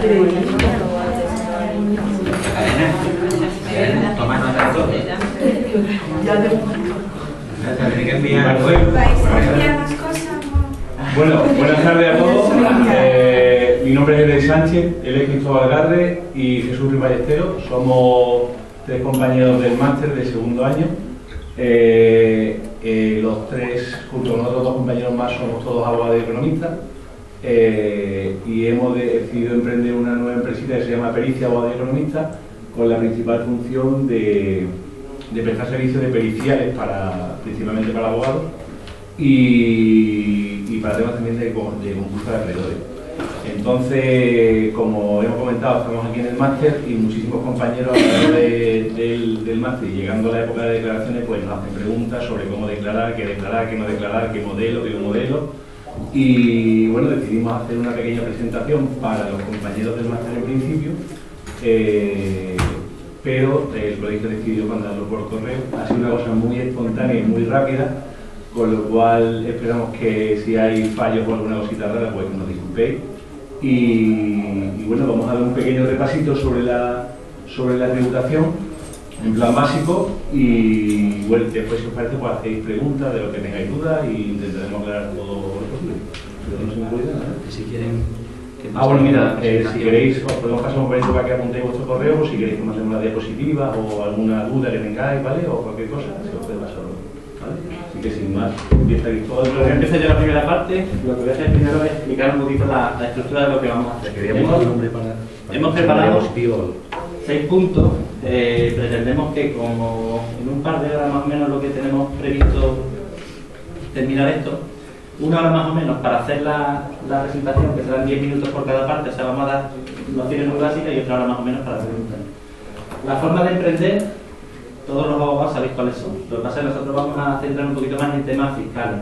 Bueno, buenas tardes a todos. Mi nombre es Eder Sánchez, él es Cristóbal Garre y Jesús Ruiz Ballesteros. Somos tres compañeros del máster de segundo año. Los tres, junto con otros dos compañeros más, somos todos abogados y economistas. Y hemos decidido emprender una nueva empresita que se llama Pericia Abogado y Economista, con la principal función de prestar servicios de periciales principalmente para abogados y para temas también de concurso de acreedores. Entonces, como hemos comentado, estamos aquí en el máster y muchísimos compañeros a lo largo del máster, y llegando a la época de declaraciones, pues nos hacen preguntas sobre cómo declarar, qué no declarar, qué modelo. Y bueno, decidimos hacer una pequeña presentación para los compañeros del máster en principio, pero el colegio decidió mandarlo por correo. Ha sido una cosa muy espontánea y muy rápida, con lo cual esperamos que si hay fallos o alguna cosita rara, pues nos disculpéis. Y bueno, vamos a dar un pequeño repasito sobre la tributación en plan básico, y bueno, después, si os parece, pues hacéis preguntas de lo que tengáis dudas y intentaremos aclarar todo lo posible. Pero no se me olvida nada. Si quieren... bueno, mira, si queréis, os podemos pasar un momento para que apuntéis vuestro correo, o si queréis que mandemos la diapositiva o alguna duda que tengáis, ¿vale? O cualquier cosa, se os puede pasar, ¿vale? Así que sin más, empieza Cristóbal. Voy a empezar yo la primera parte. Lo que voy a hacer primero es explicar un poquito la estructura de lo que vamos a hacer. Hemos preparado 6 puntos. Pretendemos que, como en un par de horas más o menos lo que tenemos previsto terminar esto, una hora más o menos para hacer la presentación, que serán 10 minutos por cada parte, o sea, vamos a dar nociones muy básicas, y otra hora más o menos para preguntar. La forma de emprender, todos los abogados sabéis cuáles son. Lo que pasa es que nosotros vamos a centrar un poquito más en temas fiscales.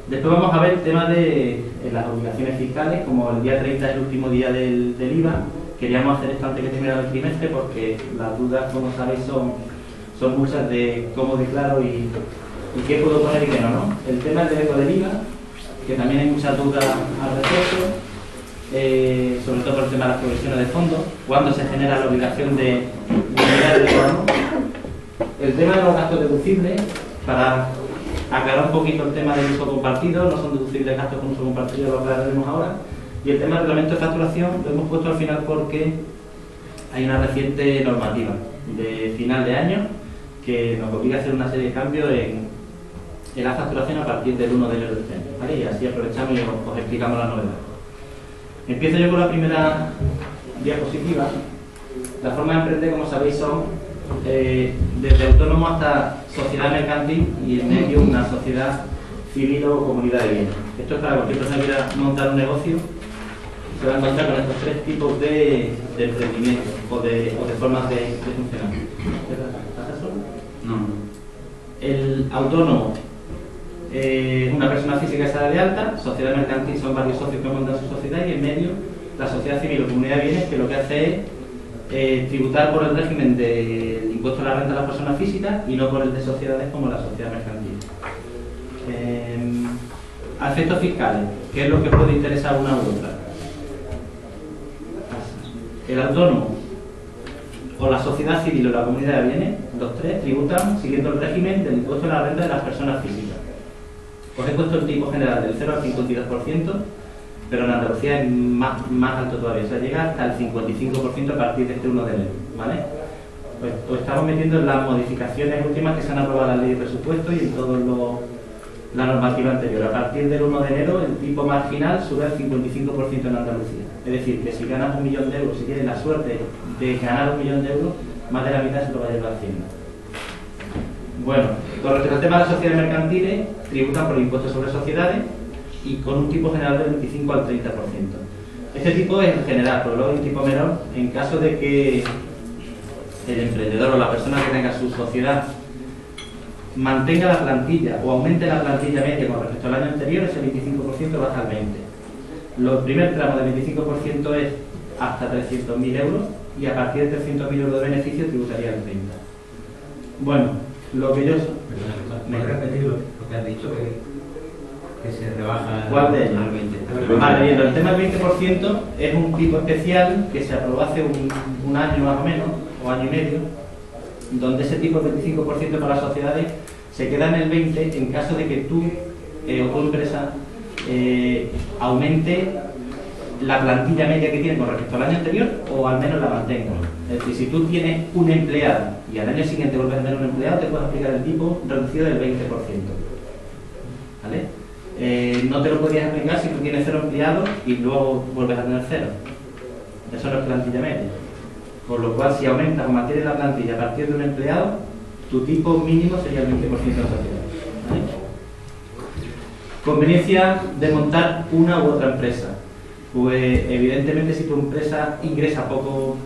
Después vamos a ver el tema de las obligaciones fiscales. Como el día 30 es el último día del IVA, queríamos hacer esto antes que terminara el trimestre, porque las dudas, como sabéis, son muchas de cómo declaro y qué puedo poner y qué no, ¿no? El tema del IVA, que también hay muchas dudas al respecto, sobre todo por el tema de las provisiones de fondos, cuándo se genera la obligación de mirar el IVA, ¿no? El tema de los gastos deducibles, para aclarar un poquito el tema del uso compartido, no son deducibles gastos con uso compartido, lo aclararemos ahora. Y el tema del reglamento de facturación lo hemos puesto al final porque hay una reciente normativa de final de año que nos obliga a hacer una serie de cambios en la facturación a partir del 1 de enero de este año, ¿vale? Y así aprovechamos y os explicamos la novedad. Empiezo yo con la primera diapositiva. La forma de emprender, como sabéis, son desde autónomo hasta sociedad mercantil y en medio una sociedad civil o comunidad de bienes. Esto es para cualquier persona que quiera montar un negocio. Se va a encontrar con estos 3 tipos de emprendimientos o de formas de funcionar. ¿Estás solo? No. El autónomo es una persona física que sale de alta, sociedad mercantil son varios socios que montan su sociedad, y en medio la sociedad civil o comunidad de bienes, que lo que hace es tributar por el régimen del impuesto a la renta de las personas físicas y no por el de sociedades como la sociedad mercantil. A efectos fiscales, ¿qué es lo que puede interesar una u otra? El autónomo o la sociedad civil o la comunidad de bienes, los tres tributan siguiendo el régimen del impuesto a la renta de las personas físicas. Os he puesto el tipo general del 0 al 52%, pero en Andalucía es más alto todavía, o sea, llega hasta el 55% a partir de este 1 de enero, ¿vale? Pues estamos metiendo en las modificaciones últimas que se han aprobado en la ley de presupuesto y en todo la normativa anterior. A partir del 1 de enero el tipo marginal sube al 55% en Andalucía. Es decir, que si ganas 1 millón de euros, si tienes la suerte de ganar 1 millón de euros, más de la mitad se lo va a llevar Hacienda. Bueno, con respecto al tema de las sociedades mercantiles, tributan por el impuesto sobre sociedades y con un tipo general del 25 al 30%. Este tipo es el general, pero luego hay un tipo menor en caso de que el emprendedor o la persona que tenga su sociedad mantenga la plantilla o aumente la plantilla media con respecto al año anterior, ese 25% baja al 20%. El primer tramo del 25% es hasta 300.000 euros y a partir de 300.000 euros de beneficio tributaría el 30%. Bueno, lo que yo... ¿Me has repetido lo que has dicho? Que se rebaja ¿Cuál de ellos? al 20. Vale, bien, el tema del 20% es un tipo especial que se aprobó hace un año más o menos, o año y medio, donde ese tipo del 25% para las sociedades se queda en el 20% en caso de que tú o tu empresa aumente la plantilla media que tiene con respecto al año anterior o al menos la mantenga. Es decir, si tú tienes un empleado y al año siguiente vuelves a tener un empleado, te puedes aplicar el tipo reducido del 20%. ¿Vale? No te lo podrías aplicar si tú tienes 0 empleados y luego vuelves a tener 0. Eso no es plantilla media. Con lo cual, si aumentas o mantienes la plantilla a partir de un empleado, tu tipo mínimo sería el 20% de la sociedad. ¿Vale? Conveniencia de montar una u otra empresa. Pues evidentemente si tu empresa ingresa poco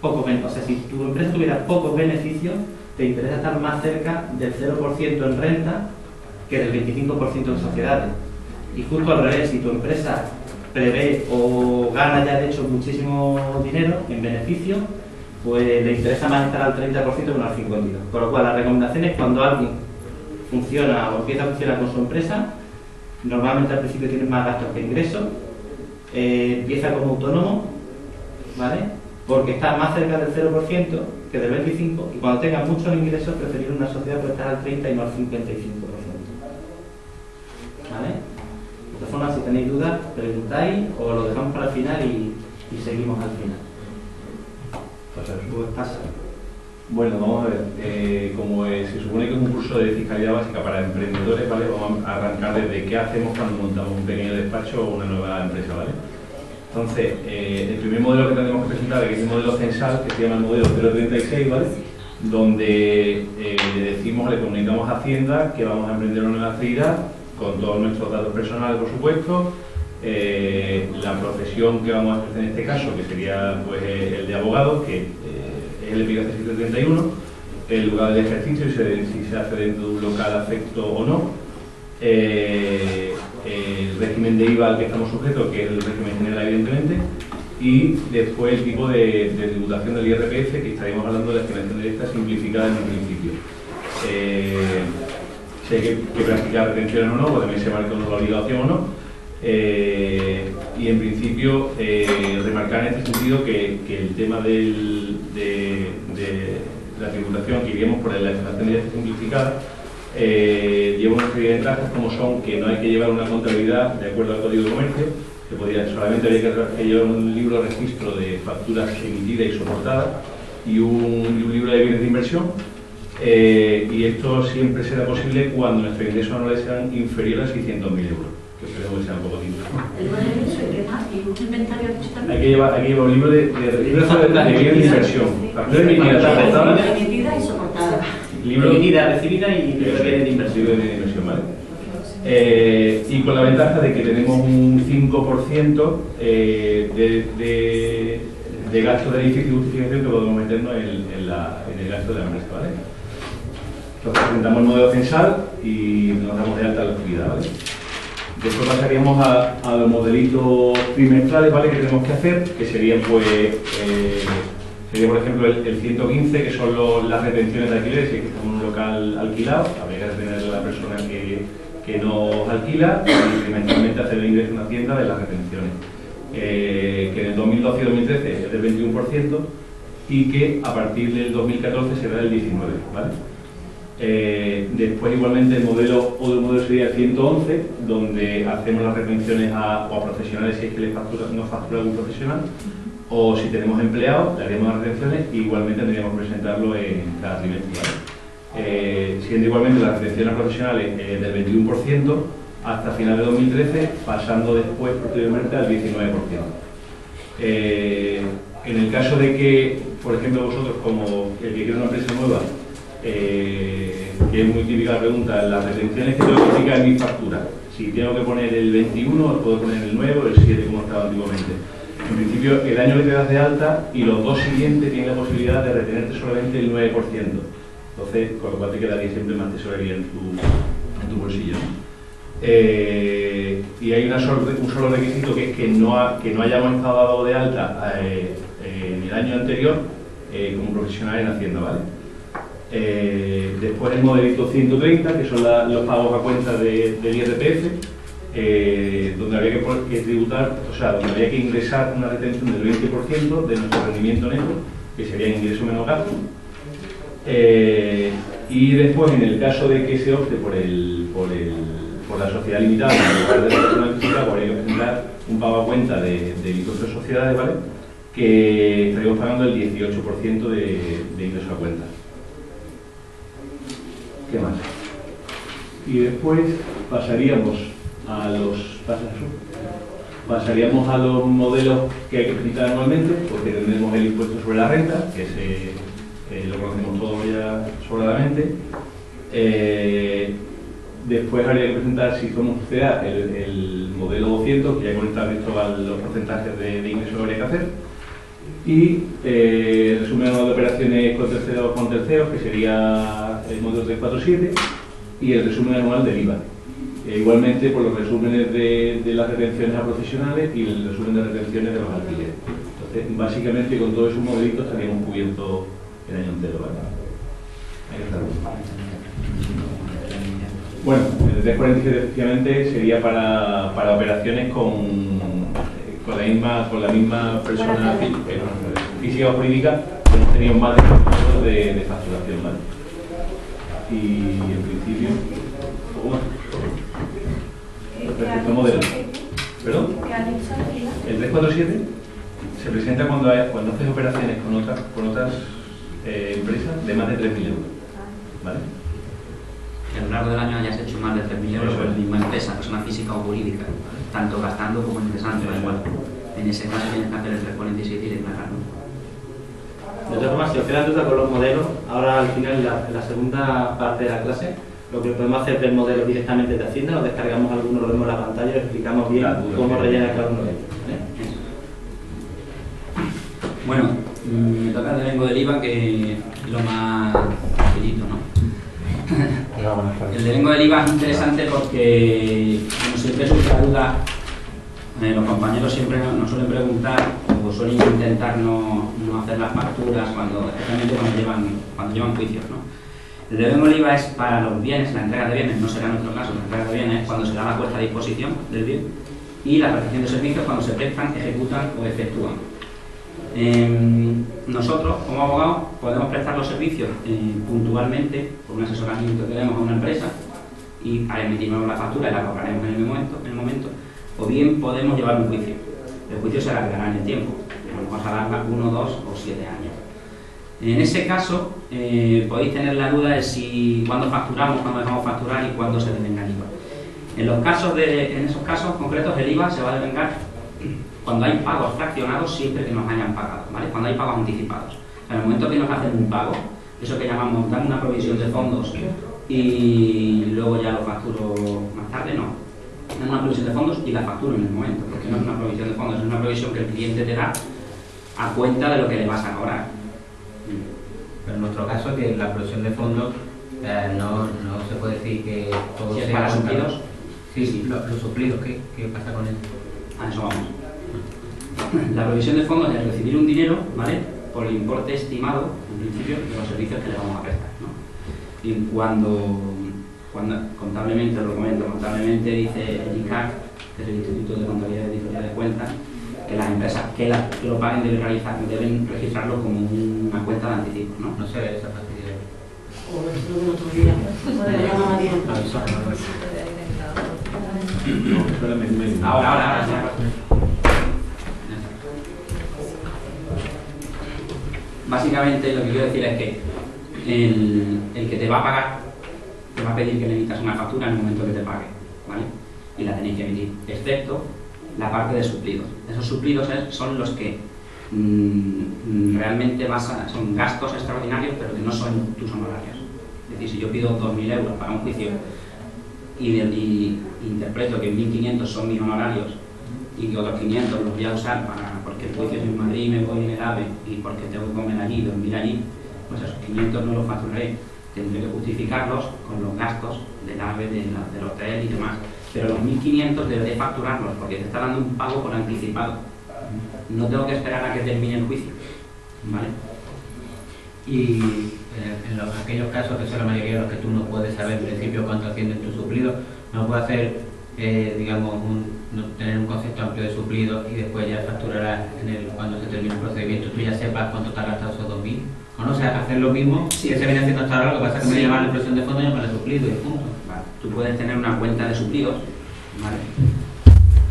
o sea, si tu empresa tuviera pocos beneficios, te interesa estar más cerca del 0% en renta que del 25% en sociedades. Y justo al revés, si tu empresa prevé o gana ya de hecho muchísimo dinero en beneficio, pues le interesa más estar al 30% que no al 52%. Con lo cual la recomendación es cuando alguien funciona o empieza a funcionar con su empresa, normalmente al principio tienes más gastos que ingresos, empieza como autónomo, ¿vale? Porque está más cerca del 0% que del 25%, y cuando tenga muchos ingresos preferir una sociedad por estar al 30% y no al 55%. ¿Vale? De todas formas, si tenéis dudas, preguntáis o lo dejamos para el final y seguimos al final. Pues pasa. Bueno, vamos a ver, como se supone que es un curso de fiscalidad básica para emprendedores, ¿vale? Vamos a arrancar desde qué hacemos cuando montamos un pequeño despacho o una nueva empresa, ¿vale? Entonces, el primer modelo que tenemos que presentar es el modelo censal, que se llama el modelo 036, ¿vale? Donde le decimos, le comunicamos a Hacienda que vamos a emprender una nueva actividad con todos nuestros datos personales, por supuesto, la profesión que vamos a ejercer en este caso, que sería pues, el de abogado, que es el IPIC 631, el lugar de ejercicio, si se hace dentro de un local afecto o no, el régimen de IVA al que estamos sujetos, que es el régimen general evidentemente, y después el tipo de tributación del IRPF, que estaríamos hablando de la estimación directa simplificada en un principio. Si hay que practicar retenciones o no, o también se marca una obligación o no. Y en principio remarcar en este sentido que el tema de la tributación que iríamos por la estimación directa simplificada lleva una serie de ventajas, como son que no hay que llevar una contabilidad de acuerdo al Código de Comercio, que solamente habría que llevar un libro de registro de facturas emitidas y soportadas y un libro de bienes de inversión. Y esto siempre será posible cuando nuestros ingresos anuales sean inferiores a 600.000 euros, que esperemos que sea un poco tiempo. ¿El beneficio y qué más? ¿Y un inventario también? Hay que llevar un libro de bienes de inversión, facturas emitidas, soportadas. Emitida y soportada. Emitida, recibida y libro de bienes de inversión. ¿Vale? Y con la ventaja de que tenemos un 5% de gasto de edificio y justificación que podemos meternos en el gasto de la empresa, ¿vale? Entonces presentamos el modelo censal y nos damos de alta la actividad, ¿vale? Después pasaríamos a los modelitos trimestrales, ¿vale? Que tenemos que hacer, que serían pues sería por ejemplo el 115, que son las retenciones de alquileres, si estamos en un local alquilado, habría que retener a la persona que nos alquila y trimestralmente hacer el ingreso en Hacienda de las retenciones. Que en el 2012 y 2013 es del 21% y que a partir del 2014 será del 19%, ¿vale? Después igualmente otro modelo sería el 111, donde hacemos las retenciones a profesionales si es que nos factura algún profesional, o si tenemos empleados, le haríamos las retenciones y igualmente tendríamos que presentarlo en cada trimestre, ¿vale? Siendo igualmente las retenciones profesionales del 21% hasta final de 2013, pasando después posteriormente al 19%. En el caso de que, por ejemplo, vosotros como el que quiere una empresa nueva, que es muy típica la pregunta, las retenciones que tengo que aplicar en mi factura, si tengo que poner el 21, puedo poner el 9 o el 7 como estaba antiguamente. En principio, el año que te das de alta y los dos siguientes tienen la posibilidad de retenerte solamente el 9%. Entonces, con lo cual te quedaría siempre más tesorería en tu bolsillo, ¿no? Y hay un solo requisito, que es que no hayamos estado dado de alta en el año anterior como profesional en Hacienda, ¿vale? Después el modelito 130, que son los pagos a cuenta del IRPF, donde había que tributar, o sea, donde había que ingresar una retención del 20% de nuestro rendimiento neto, que sería ingreso menos gasto. Y después, en el caso de que se opte por la sociedad limitada, en lugar de la persona física, habría que presentar un pago a cuenta del impuesto de sociedades, ¿vale? Que estaríamos pagando el 18% de ingreso a cuenta. ¿Qué más? Y después pasaríamos a los modelos que hay que presentar anualmente, porque tendremos el impuesto sobre la renta, que lo conocemos todos ya sobradamente. Después habría que presentar, si somos sociedad, el modelo 200, que ya con está visto a los porcentajes de ingresos que habría que hacer. Y resumen anual de operaciones con terceros, que sería el modelo 347, y el resumen anual del IVA. Igualmente por los resúmenes de las retenciones a profesionales y el resumen de retenciones de los alquileres. Entonces, básicamente con todos esos modelitos estaríamos cubiertos el año entero, ¿vale? Ahí está. Bueno, el 347 efectivamente sería para operaciones con la misma persona física o jurídica que hemos tenido más de 100 de facturación, ¿vale? Y en principio, perfecto modelo. ¿Perdón? El 347 se presenta cuando haces operaciones con otras empresas de más de 3.000 euros, ¿vale? Que a lo largo del año hayas hecho más de 3.000 euros por la misma empresa, persona física o jurídica, tanto gastando como ingresando, da igual. En ese caso tienes que hacer el 347 y declararlo. De todas formas, si os quedan dudas con los modelos, ahora al final, en la segunda parte de la clase, lo que podemos hacer es ver modelos directamente de Hacienda, nos descargamos algunos, lo vemos en la pantalla y explicamos bien cómo rellenar cada uno de ellos. Bueno, me toca el devengo del IVA, que es lo más facilito, ¿no? El devengo del IVA es interesante porque, como siempre surge la duda, los compañeros siempre nos suelen preguntar o suelen intentar no hacer las facturas, especialmente cuando llevan juicios, ¿no? El devengo del IVA es para los bienes, la entrega de bienes, no será en nuestro caso, la entrega de bienes es cuando se da la puesta a disposición del bien, y la prestación de servicios cuando se prestan, ejecutan o efectúan. Nosotros, como abogados, podemos prestar los servicios puntualmente por un asesoramiento que demos a una empresa y emitimos la factura y la cobraremos en el momento, o bien podemos llevar un juicio. El juicio se alargará en el tiempo, a lo mejor se alarga 1, 2 o 7 años. En ese caso, podéis tener la duda de cuándo facturamos, cuándo dejamos facturar y cuándo se devenga el IVA. En esos casos concretos, el IVA se va a devengar cuando hay pagos fraccionados, siempre que nos hayan pagado, ¿vale? Cuando hay pagos anticipados. En el momento que nos hacen un pago, eso que llamamos dar una provisión de fondos y luego ya lo facturo más tarde, no. Dan una provisión de fondos y la facturo en el momento, porque no es una provisión de fondos, es una provisión que el cliente te da a cuenta de lo que le vas a cobrar. Pero en nuestro caso, que la provisión de fondos no se puede decir que todo ¿Si es sea para suplidos? Sí, los suplidos, ¿qué pasa con eso? A eso vamos. La provisión de fondos es recibir un dinero, ¿vale?, por el importe estimado, en principio, de los servicios que le vamos a prestar, ¿no? Y cuando contablemente, lo comento, contablemente dice el ICAC, que es el Instituto de Contabilidad y Auditoría de Cuentas, que las empresas que lo paguen deben registrarlo como una cuenta de anticipo, ¿no? No sé esa facilidad. O eso de otro día. Ahora, ya. Básicamente lo que quiero decir es que el que te va a pagar te va a pedir que le emitas una factura en el momento que te pague, ¿vale? Y la tenéis que emitir, excepto la parte de suplidos. Esos suplidos son los que realmente son gastos extraordinarios, pero que no son tus honorarios. Es decir, si yo pido 2.000 euros para un juicio y interpreto que 1.500 son mis honorarios y que otros 500 los voy a usar porque el juicio es en Madrid y me voy en el AVE y porque tengo que comer allí, dormir allí, pues esos 500 no los facturaré. Tendré que justificarlos con los gastos del AVE, del hotel y demás. Pero los 1.500 deberé facturarlos porque te está dando un pago por anticipado. No tengo que esperar a que termine el juicio, ¿vale? Y aquellos casos que son la mayoría de los que tú no puedes saber en principio cuánto ascienden tus suplidos, no puedes hacer digamos, tener un concepto amplio de suplidos y después ya facturarás cuando se termine el procedimiento, tú ya sepas cuánto te has gastado esos 2.000. O sea, hacer lo mismo que se viene haciendo hasta ahora, lo que pasa es que me llaman la presión de fondo y llaman el suplido y punto. Vale. Tú puedes tener una cuenta de suplidos, ¿vale?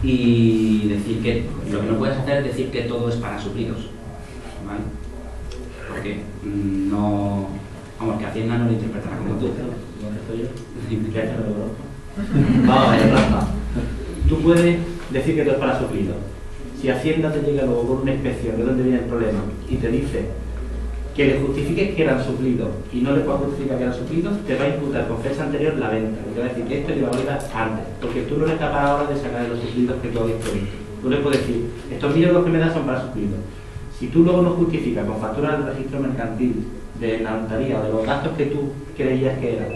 Y decir que lo que no puedes hacer es decir que todo es para suplidos, ¿vale? Porque no, vamos, que Hacienda no lo interpretará como tú. Vamos a ver, Rafa. Tú puedes decir que todo es para suplidos. Si Hacienda te llega luego con una inspección, de dónde viene el problema, y te dice que le justifiques que eran suplidos y no le puedes justificar que eran suplidos, te va a imputar con fecha anterior la venta. Te va a decir que esto le va a obligar antes, porque tú no eres capaz ahora de sacar de los suplidos que tú habéis previsto. Tú le puedes decir, estos mínimos que me das son para suplidos. Si tú luego no justificas con factura del registro mercantil, de la notaría o de los gastos que tú creías que eran,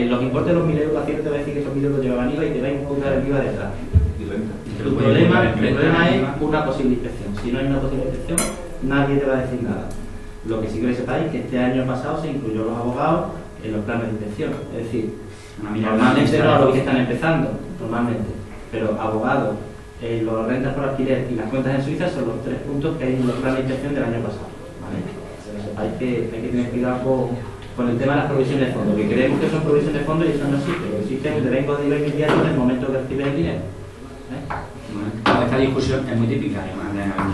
los importes de los 1.000 euros, Hacienda te va a decir que esos 1.000 euros llevaban IVA y te va a imputar el IVA detrás. El problema es una posible inspección. Si no hay una posible inspección, nadie te va a decir nada. Lo que sí que sepáis es que este año pasado se incluyó los abogados en los planes de inspección. Es decir, normalmente no a los que están empezando, normalmente, pero abogados, los rentas por alquiler y las cuentas en Suiza son los 3 puntos que hay en los planes de inspección del año pasado, ¿vale? Pero sepáis que hay que tener cuidado con el tema de las provisiones de fondo, que creemos que son provisiones de fondo y eso no existe, porque existe el devengo de IVA inmediato en el momento que recibes el dinero. Bueno, esta discusión es muy típica, además.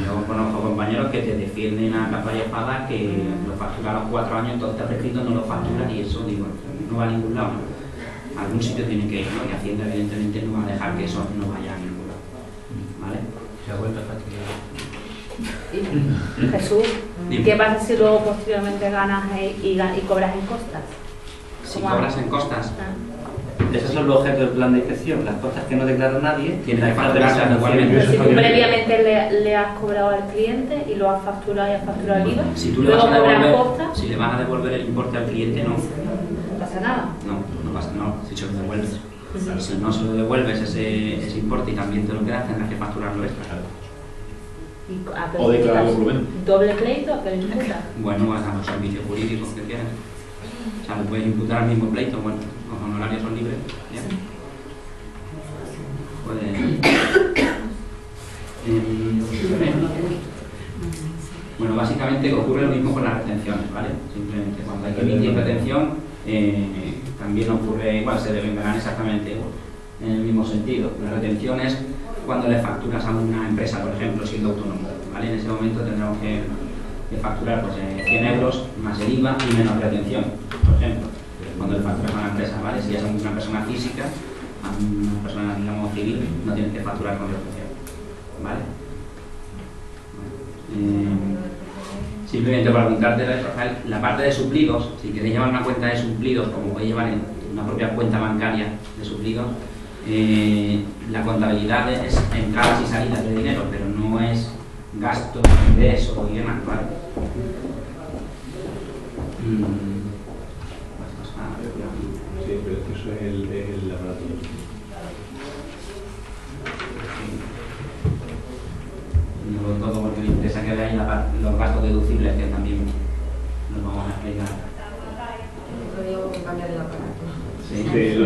Yo conozco compañeros que te defienden a capa y espada que lo factura a los 4 años, entonces está prescrito, no lo facturan y eso, digo, no va a ningún lado, ¿no? A algún sitio tiene que ir, ¿no? Y Hacienda evidentemente no va a dejar que eso no vaya a ningún lado, ¿vale? Se ha vuelto a fastidiar. Jesús, Dime. ¿qué pasa si luego posteriormente ganas y cobras en costas? Si cobras en costas, Esos son los objetos del plan de inspección, las costas que no declara nadie. Tienes que facturarse igualmente. Pero si tú previamente le has cobrado al cliente y lo has facturado y has facturado el IVA, si tú le luego vas a cobras devolver, costas, si le vas a devolver el importe al cliente, no. no pasa nada. No pasa nada, si se lo devuelves. Si no se lo devuelves ese importe y también te lo quedas, tendrás que facturarlo extra. O declararlo por menos. ¿Doble pleito a que le imputa? Bueno, a los servicios jurídicos que quieras. O sea, le puedes imputar al mismo pleito, bueno, los honorarios son libres. ¿Ya? Bueno, básicamente ocurre lo mismo con las retenciones, ¿vale? Simplemente cuando hay que emitir retención, también ocurre igual, se deben ganar exactamente en el mismo sentido. La retención es cuando le facturas a una empresa, por ejemplo, siendo autónomo, ¿vale? En ese momento tendremos que facturar pues, 100 euros más el IVA y menos retención, por ejemplo, cuando le facturas a una empresa, ¿vale? Si es una persona física, a una persona, digamos, civil, no tienes que facturar con retención, ¿vale? Simplemente para preguntarte, Rafael, la parte de suplidos, si queréis llevar una cuenta de suplidos, como podéis llevar en una propia cuenta bancaria de suplidos, la contabilidad es entradas y salidas de dinero, pero no es gasto, ingreso y demás, ¿vale? Sí, pero eso es el aparato. No todo porque me interesa que veáis los gastos deducibles que también nos vamos a explicar. Sí. Lo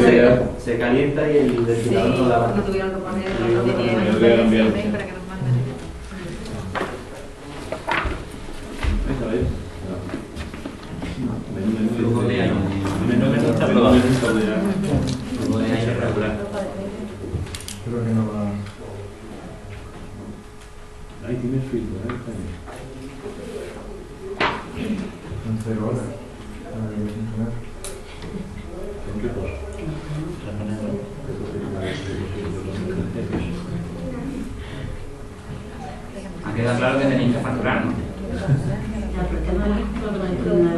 ideal. Se calienta y el ventilador no da. no tuvieron que poner Lo voy a cambiar. para que nos manden. Esta vez. Flujo de aire. Menú está Pero probado. Flujo de aire regular. Creo que no va. Ahí tienes filtro, En 0 horas. A ver, funcionar. ¿En qué cosa? Ha quedado claro que tenéis que facturar, ¿no? Ya, pero el tema del ejemplo no hay problema.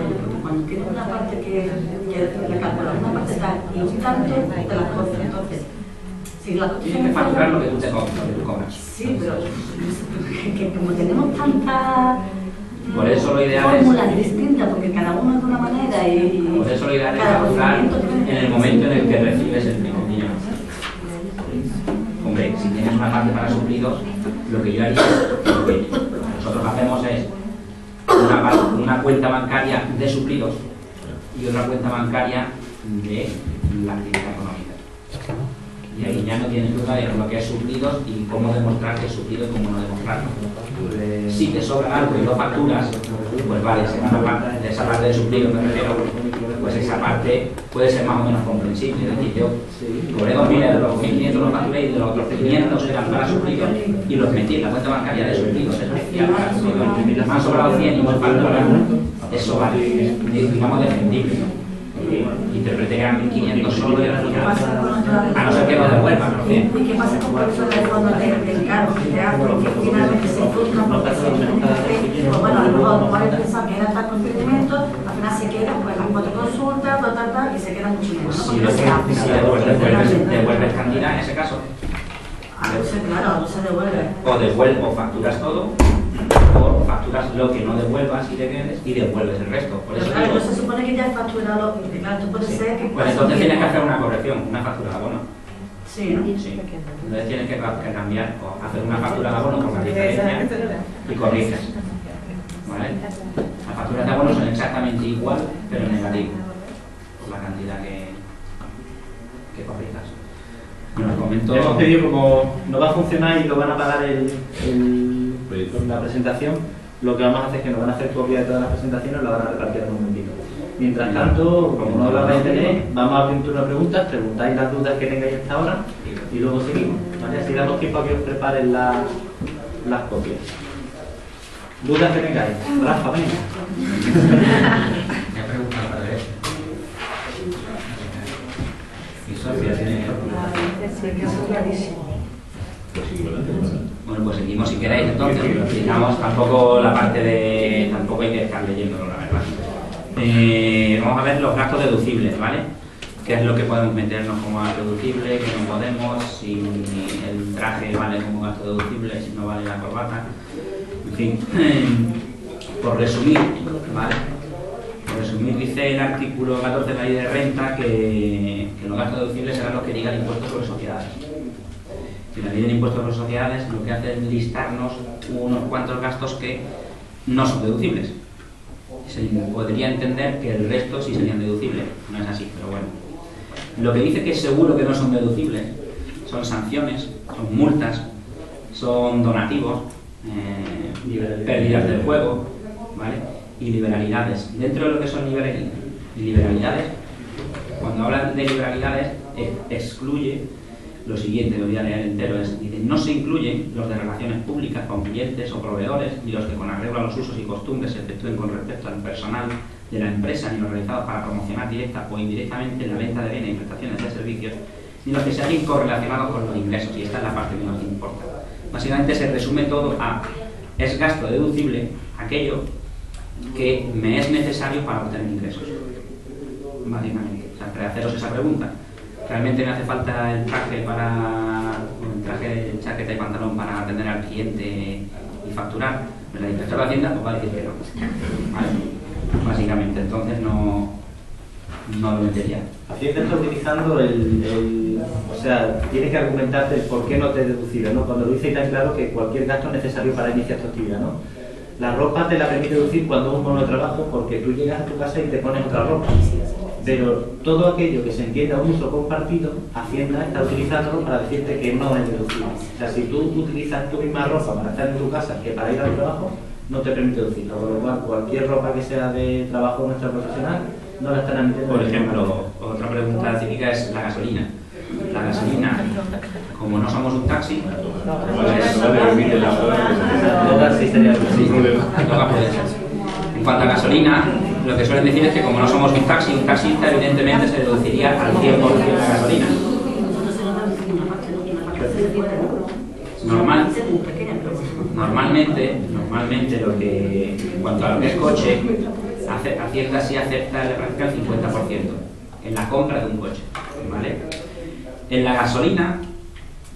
Cuando tienes una parte que le calculas, una parte tal y un tanto, te la costas. Entonces, si la costas Tienes que facturar lo que tú te cobras. sí, pero que como tenemos tantas Por eso lo ideal es... fórmulas distintas, porque cada uno es de una manera y Por eso lo ideal es cada facturar procedimiento tiene en el momento en el que recibes el primer dinero. Hombre, si tienes una parte para suplidos, lo que yo haría, lo que nosotros hacemos es una cuenta bancaria de suplidos y otra cuenta bancaria de la actividad económica. Y ahí ya no tienes duda de lo que es suplidos y cómo demostrar que es suplido y cómo no demostrarlo. Si te sobra algo y lo facturas, pues vale, se van a de esa parte de suplido, me refiero, pues esa parte puede ser más o menos comprensible. Es decir, yo cobré 2.000 euros, 2.500 los facturé y de los otros 500 eran para suplidos y los metí en la cuenta bancaria de suplidos especial para suplidos. Me han sobrado 100 y no facturan, eso vale, digamos defendible, ¿no? Interpreté que eran 1.500 solo y al final, a no ser que lo devuelvan, ¿no? ¿Y qué pasa con personas de fondo del cargo que te hacen que finalmente se frustran porque se pues bueno, a lo mejor pueden pensar que era tal procedimiento, al final se queda pues las 4 consultas, y se queda mucho menos, ¿no? Si devuelves cantidad en ese caso. Claro, se devuelve. O facturas todo, o facturas lo que no devuelvas y te quedes y devuelves el resto. Por eso claro, digo, se supone que ya has facturado, claro, tú puedes ser que... pues entonces tienes que hacer una corrección, una factura de abono. Sí, ¿no? Sí. Entonces tienes que cambiar o hacer una factura de abono con la diferencia y corriges. ¿Vale? Las facturas de abono son exactamente igual, pero en negativo, por la cantidad que corrijas. Bueno, os comento... Hemos pedido, como no va a funcionar y lo van a pagar la presentación, lo que vamos a hacer es que nos van a hacer copia de todas las presentaciones y lo van a repartir en un momentito. Mientras tanto, como no lo vais a tener, vamos a abrir un turno de preguntas, preguntáis las dudas que tengáis hasta ahora y luego seguimos. ¿Vale? Así damos tiempo a que os preparen las copias. ¿Dudas que tengáis? Rafa, venga. Me ha preguntado para ver. Y Sofía tiene Bueno, pues seguimos si queréis, entonces, digamos, tampoco la parte de... tampoco hay que estar leyéndolo, la verdad. Vamos a ver los gastos deducibles, ¿vale? ¿Qué es lo que podemos meternos como gasto deducible, qué no podemos, si el traje vale como gasto deducible, si no vale la corbata, en fin. Por resumir, ¿vale? Por resumir, dice el artículo 14 de la ley de renta que los gastos deducibles serán los que diga el impuesto sobre sociedades. Y la ley del impuesto sobre sociedades lo que hace es listarnos unos cuantos gastos que no son deducibles. Se podría entender que el resto sí serían deducibles, no es así, pero bueno. Lo que dice que es seguro que no son deducibles son sanciones, son multas, son donativos, pérdidas del juego, ¿vale? Y liberalidades. Dentro de lo que son liberalidades, cuando hablan de liberalidades, excluye lo siguiente, lo voy a leer entero, dice, no se incluyen los de relaciones públicas con clientes o proveedores, ni los que con arreglo a los usos y costumbres se efectúen con respecto al personal de la empresa, ni los realizados para promocionar directa o indirectamente la venta de bienes y prestaciones de servicios, ni los que se hallen correlacionados con los ingresos, y esta es la parte que nos importa. Básicamente se resume todo a, es gasto deducible aquello que me es necesario para obtener ingresos, básicamente. O sea, para haceros esa pregunta, ¿realmente me hace falta el traje chaqueta y pantalón para atender al cliente y facturar? ¿Me la inspectora de Hacienda? Pues va a decir que no. ¿Vale? Básicamente, entonces no lo metería. Hacienda está utilizando o sea, tienes que argumentarte el por qué no te es deducible, ¿no? Cuando lo dice tan claro que cualquier gasto es necesario para iniciar tu actividad, ¿no? La ropa te la permite deducir cuando es un bono de trabajo porque tú llegas a tu casa y te pones otra ropa. Pero todo aquello que se entienda un uso compartido, Hacienda está utilizándolo para decirte que no es deducible. O sea, si tú utilizas tu misma ropa para estar en tu casa que para ir al trabajo, no te permite deducirlo. Por lo cual, cualquier ropa que sea de trabajo nuestra profesional, no la están admitiendo. Por ejemplo, otra pregunta típica es la gasolina. La gasolina, como no somos un taxi, en cuanto a gasolina, lo que suelen decir es que como no somos un taxista evidentemente se deduciría al 100% la gasolina. Normalmente lo que, en cuanto a lo que es coche, Hacienda sí acepta en la práctica el 50% en la compra de un coche, ¿vale? En la gasolina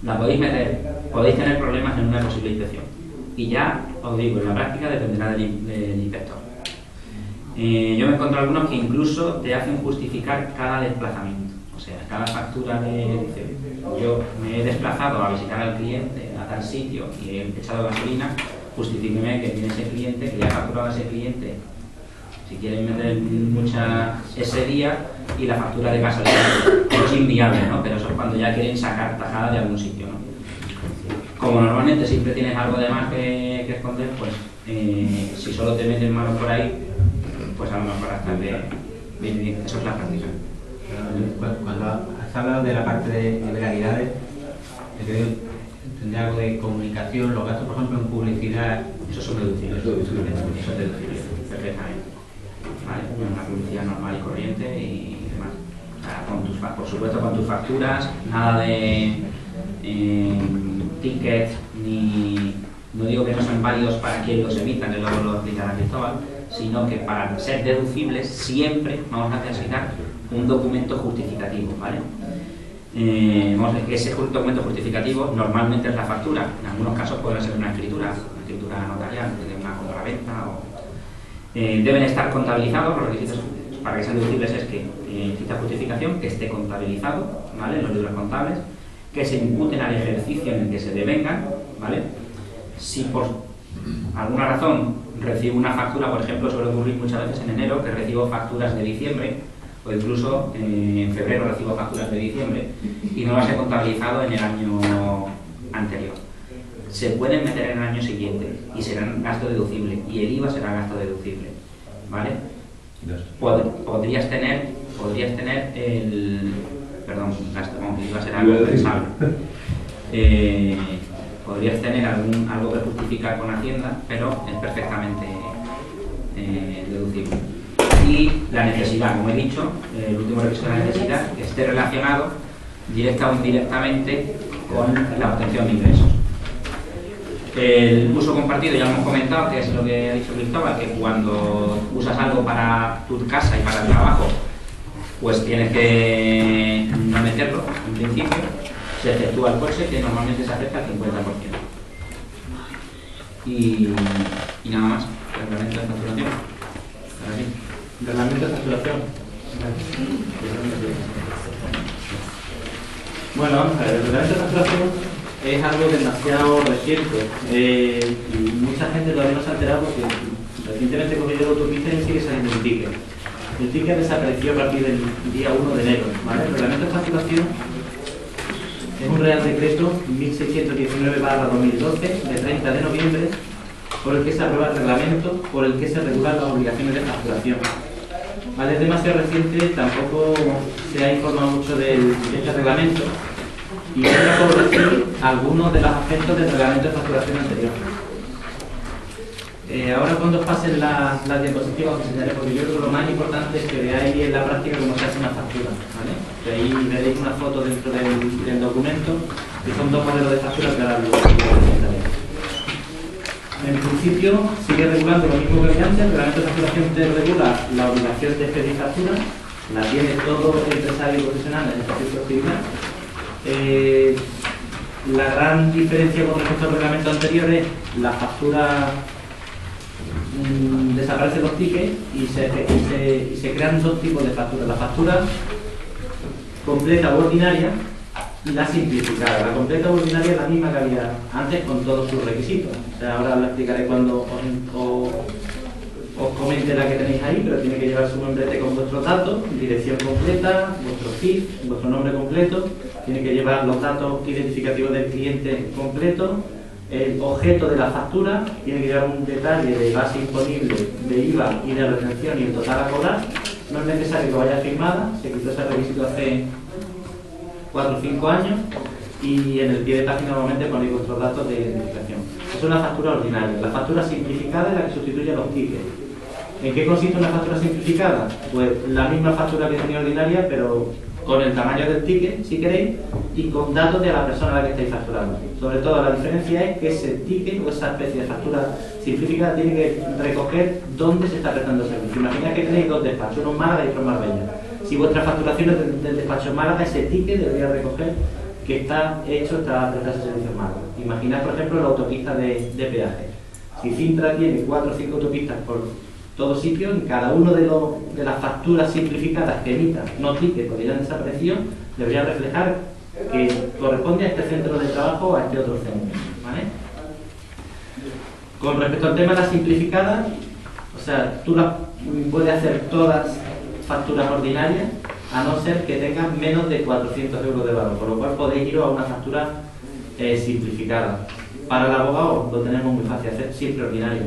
la podéis meter, podéis tener problemas en una posible inspección. Y ya os digo, en la práctica dependerá del inspector. Yo me encuentro algunos que incluso te hacen justificar cada desplazamiento. O sea, cada factura dice, yo me he desplazado a visitar al cliente a tal sitio y he echado gasolina, justifíqueme que tiene ese cliente, que ya ha facturado a ese cliente. Si quieren meter mucha ese día, y la factura de gasolina. Eso es inviable, ¿no? Pero eso es cuando ya quieren sacar tajada de algún sitio, ¿no? Como normalmente siempre tienes algo de más que esconder, pues si solo te meten mano por ahí, pues a lo mejor hasta bien. Eso es la práctica. Cuando has hablado de la parte de legalidades, tendría algo de comunicación, los gastos, por ejemplo, en publicidad. Eso son deducibles. Eso es deducible, perfectamente. ¿Vale? Una publicidad normal y corriente y demás. O sea, por supuesto con tus facturas, nada de tickets, ni no digo que no son válidos para quien los emita, que luego lo explicará Cristóbal, sino que para ser deducibles siempre vamos a necesitar un documento justificativo, ¿vale? Ese documento justificativo normalmente es la factura, en algunos casos podrá ser una escritura notarial de una compraventa deben estar contabilizados. Los requisitos para que sean deducibles es que exista justificación, que esté contabilizado, ¿vale? En los libros contables, que se imputen al ejercicio en el que se devengan, ¿vale? Si por alguna razón recibo una factura, por ejemplo, suele ocurrir muchas veces en enero que recibo facturas de diciembre, o incluso en febrero recibo facturas de diciembre y no las he contabilizado en el año anterior. Se pueden meter en el año siguiente y serán gasto deducible, y el IVA será gasto deducible, ¿vale? Podrías tener el... Perdón, el IVA será compensable. Podrías tener algo que justificar con Hacienda, pero es perfectamente deducible. Y la necesidad, como he dicho, el último requisito de la necesidad, que esté relacionado directa o indirectamente con la obtención de ingresos. El uso compartido ya lo hemos comentado, que es lo que ha dicho Cristóbal, que cuando usas algo para tu casa y para el trabajo, pues tienes que no meterlo, en principio. Se efectúa el coche, que normalmente se acerca al 50%. Y nada más, reglamento de facturación. Ahora sí. Reglamento de facturación. Bueno, el reglamento de facturación es algo demasiado reciente y mucha gente todavía no se ha enterado porque recientemente cogí el autopista y sigue saliendo un ticket. El ticket desapareció a partir del día 1 de enero, ¿vale? El reglamento de facturación es un Real Decreto 1619/2012 de 30 de noviembre por el que se aprueba el reglamento por el que se regulan las obligaciones de facturación. Vale, es demasiado reciente, tampoco se ha informado mucho de este reglamento y voy a corregir algunos de los aspectos del reglamento de facturación anterior. Ahora cuando os pasen las diapositivas os enseñaré, porque yo creo que lo más importante es que veáis en la práctica cómo se hace una factura, ¿vale? Que ahí veréis una foto dentro del documento, que son dos modelos de factura que ahora lo presentaré. En principio sigue regulando lo mismo que antes. El reglamento de facturación te regula la obligación de expedir factura, la tiene todo empresario profesional en el ejercicio actividad. La gran diferencia con respecto al reglamento anterior es la factura desaparecen los tickets y se crean dos tipos de facturas: la factura completa o ordinaria y la simplificada. La completa o ordinaria es la misma que había antes con todos sus requisitos. O sea, ahora lo explicaré cuando os comente la que tenéis ahí, pero tiene que llevar su membrete con vuestros datos, dirección completa, vuestro CIF, vuestro nombre completo, tiene que llevar los datos identificativos del cliente completo, el objeto de la factura, tiene que llevar un detalle de base imponible, de IVA y de retención y el total a cobrar. No es necesario que vaya firmada, se quitó ese requisito hace 4 o 5 años y en el pie de página normalmente ponéis vuestros datos de identificación. Es una factura ordinaria. La factura simplificada es la que sustituye a los tickets. ¿En qué consiste una factura simplificada? Pues la misma factura que tenía ordinaria, pero con el tamaño del ticket, si queréis, y con datos de la persona a la que estáis facturando. Sobre todo la diferencia es que ese ticket o esa especie de factura simplificada tiene que recoger dónde se está prestando el servicio. Imaginad que tenéis dos despachos, uno en Málaga y otro en Marbella. Si vuestra facturación es del despacho en Málaga, ese ticket debería recoger que está prestando ese servicio en Málaga. Imaginad, por ejemplo, la autopista de peaje. Si Cintra tiene 4 o 5 autopistas por todo sitio, en cada uno de las facturas simplificadas que emita, no tickets porque ya han desaparecido, debería reflejar que corresponde a este centro de trabajo o a este otro centro, ¿vale? Con respecto al tema de la simplificada, o sea, tú puedes hacer todas facturas ordinarias a no ser que tengan menos de 400 euros de valor, por lo cual podéis iros a una factura simplificada. Para el abogado lo tenemos muy fácil, hacer siempre ordinario.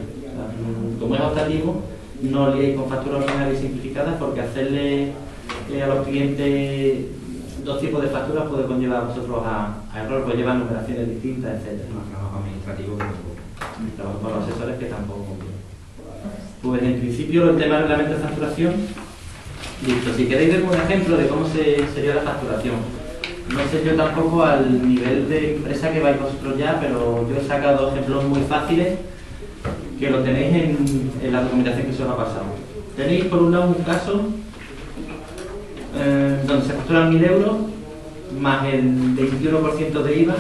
Como es optativo, no liéis con facturas ordinarias y simplificadas, porque hacerle a los clientes dos tipos de facturas puede conllevar a vosotros a error, puede llevar numeraciones distintas, etc. Un trabajo administrativo que Trabajo con los asesores que tampoco conviene. Pues en principio el tema del reglamento de facturación, listo. Si queréis ver un ejemplo de cómo sería la facturación, no sé yo tampoco al nivel de empresa que vais vosotros ya, pero yo he sacado ejemplos muy fáciles que lo tenéis en la documentación que se os ha pasado. Tenéis por un lado un caso donde se facturan 1.000 euros más el 21% de IVA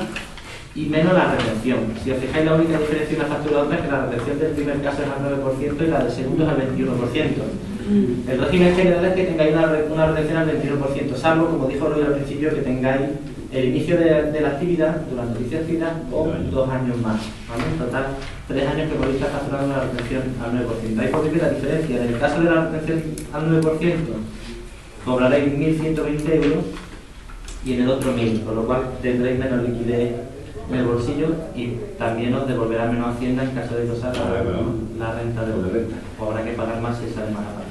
y menos la retención. Si os fijáis, la única diferencia en una factura de otra es que la retención del primer caso es al 9% y la del segundo es al 21%. El régimen general es que tengáis una retención al 21%, salvo, como dijo Roy al principio, que tengáis el inicio de la actividad, durante el inicio de la actividad, o 2 años más. ¿Vale? En total, 3 años que podéis estar facturando una retención al 9%. Ahí podéis ver la diferencia. En el caso de la retención al 9%, cobraréis 1.120 euros y en el otro 1.000, con lo cual tendréis menos liquidez en el bolsillo y también os devolverá menos Hacienda en caso de que os salga la renta de renta. O habrá que pagar más si sale más aparte.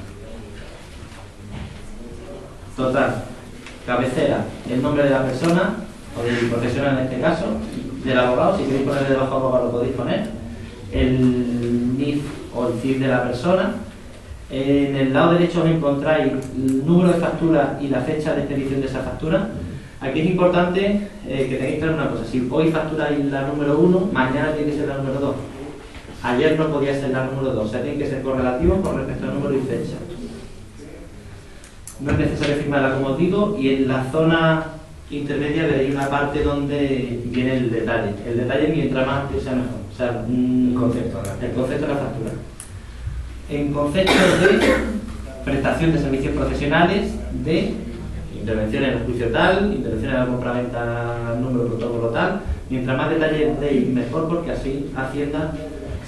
Total, cabecera, el nombre de la persona o del profesional en este caso, del abogado, si queréis poner debajo abogado lo podéis poner, el NIF o el CIF de la persona. En el lado derecho os encontráis el número de factura y la fecha de expedición de esa factura. Aquí es importante que tengáis claro una cosa: si hoy facturáis la número 1, mañana tiene que ser la número 2. Ayer no podía ser la número 2, o sea, tiene que ser correlativo con respecto al número y fecha. No es necesario firmarla, como os digo, y en la zona intermedia veréis una parte donde viene el detalle. El detalle, mientras más amplio sea mejor. O sea, el concepto de la factura. En conceptos de prestación de servicios profesionales, de intervención en el juicio tal, intervención en la compraventa número protocolo tal, mientras más detalles deis mejor, porque así Hacienda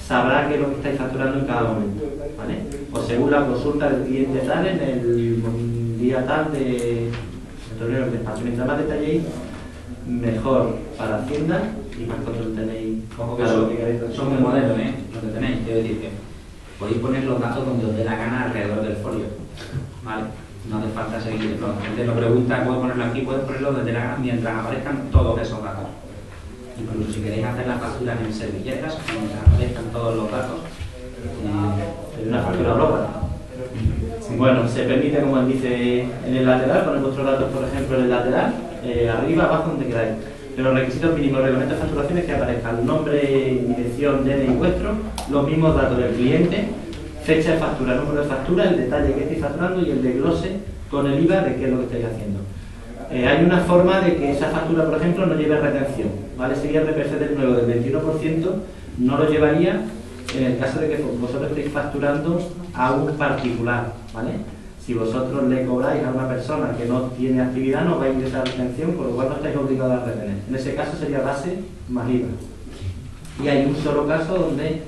sabrá qué es lo que estáis facturando en cada momento, ¿vale? O según la consulta del cliente tal en el día tal de reunión del despacho. Mientras más detalléis, mejor para Hacienda y más control tenéis. Ojo que son muy modernos, lo que tenéis. Quiero decir que podéis poner los datos donde os dé la gana alrededor del folio, ¿vale? No hace falta seguir. La gente lo pregunta, puedo ponerlo aquí, puedes ponerlo donde te la gana mientras aparezcan todos esos datos. Incluso si queréis hacer las facturas en servilletas, mientras aparezcan todos los datos, en una factura global. Bueno, se permite, como él dice, en el lateral, poner vuestros datos, por ejemplo, en el lateral, arriba, abajo, donde queráis. Pero los requisitos mínimos del reglamento de facturación es que aparezcan nombre, dirección, DNI vuestro, los mismos datos del cliente, fecha de factura, número de factura, el detalle que estáis facturando y el desglose con el IVA de qué es lo que estáis haciendo. Hay una forma de que esa factura, por ejemplo, no lleve retención, ¿vale? Sería el RPF del nuevo del 21%, no lo llevaría en el caso de que vosotros estéis facturando a un particular, ¿vale? Si vosotros le cobráis a una persona que no tiene actividad, no va a ingresar retención, por lo cual no estáis obligados a retener. En ese caso sería base más IVA. Y hay un solo caso donde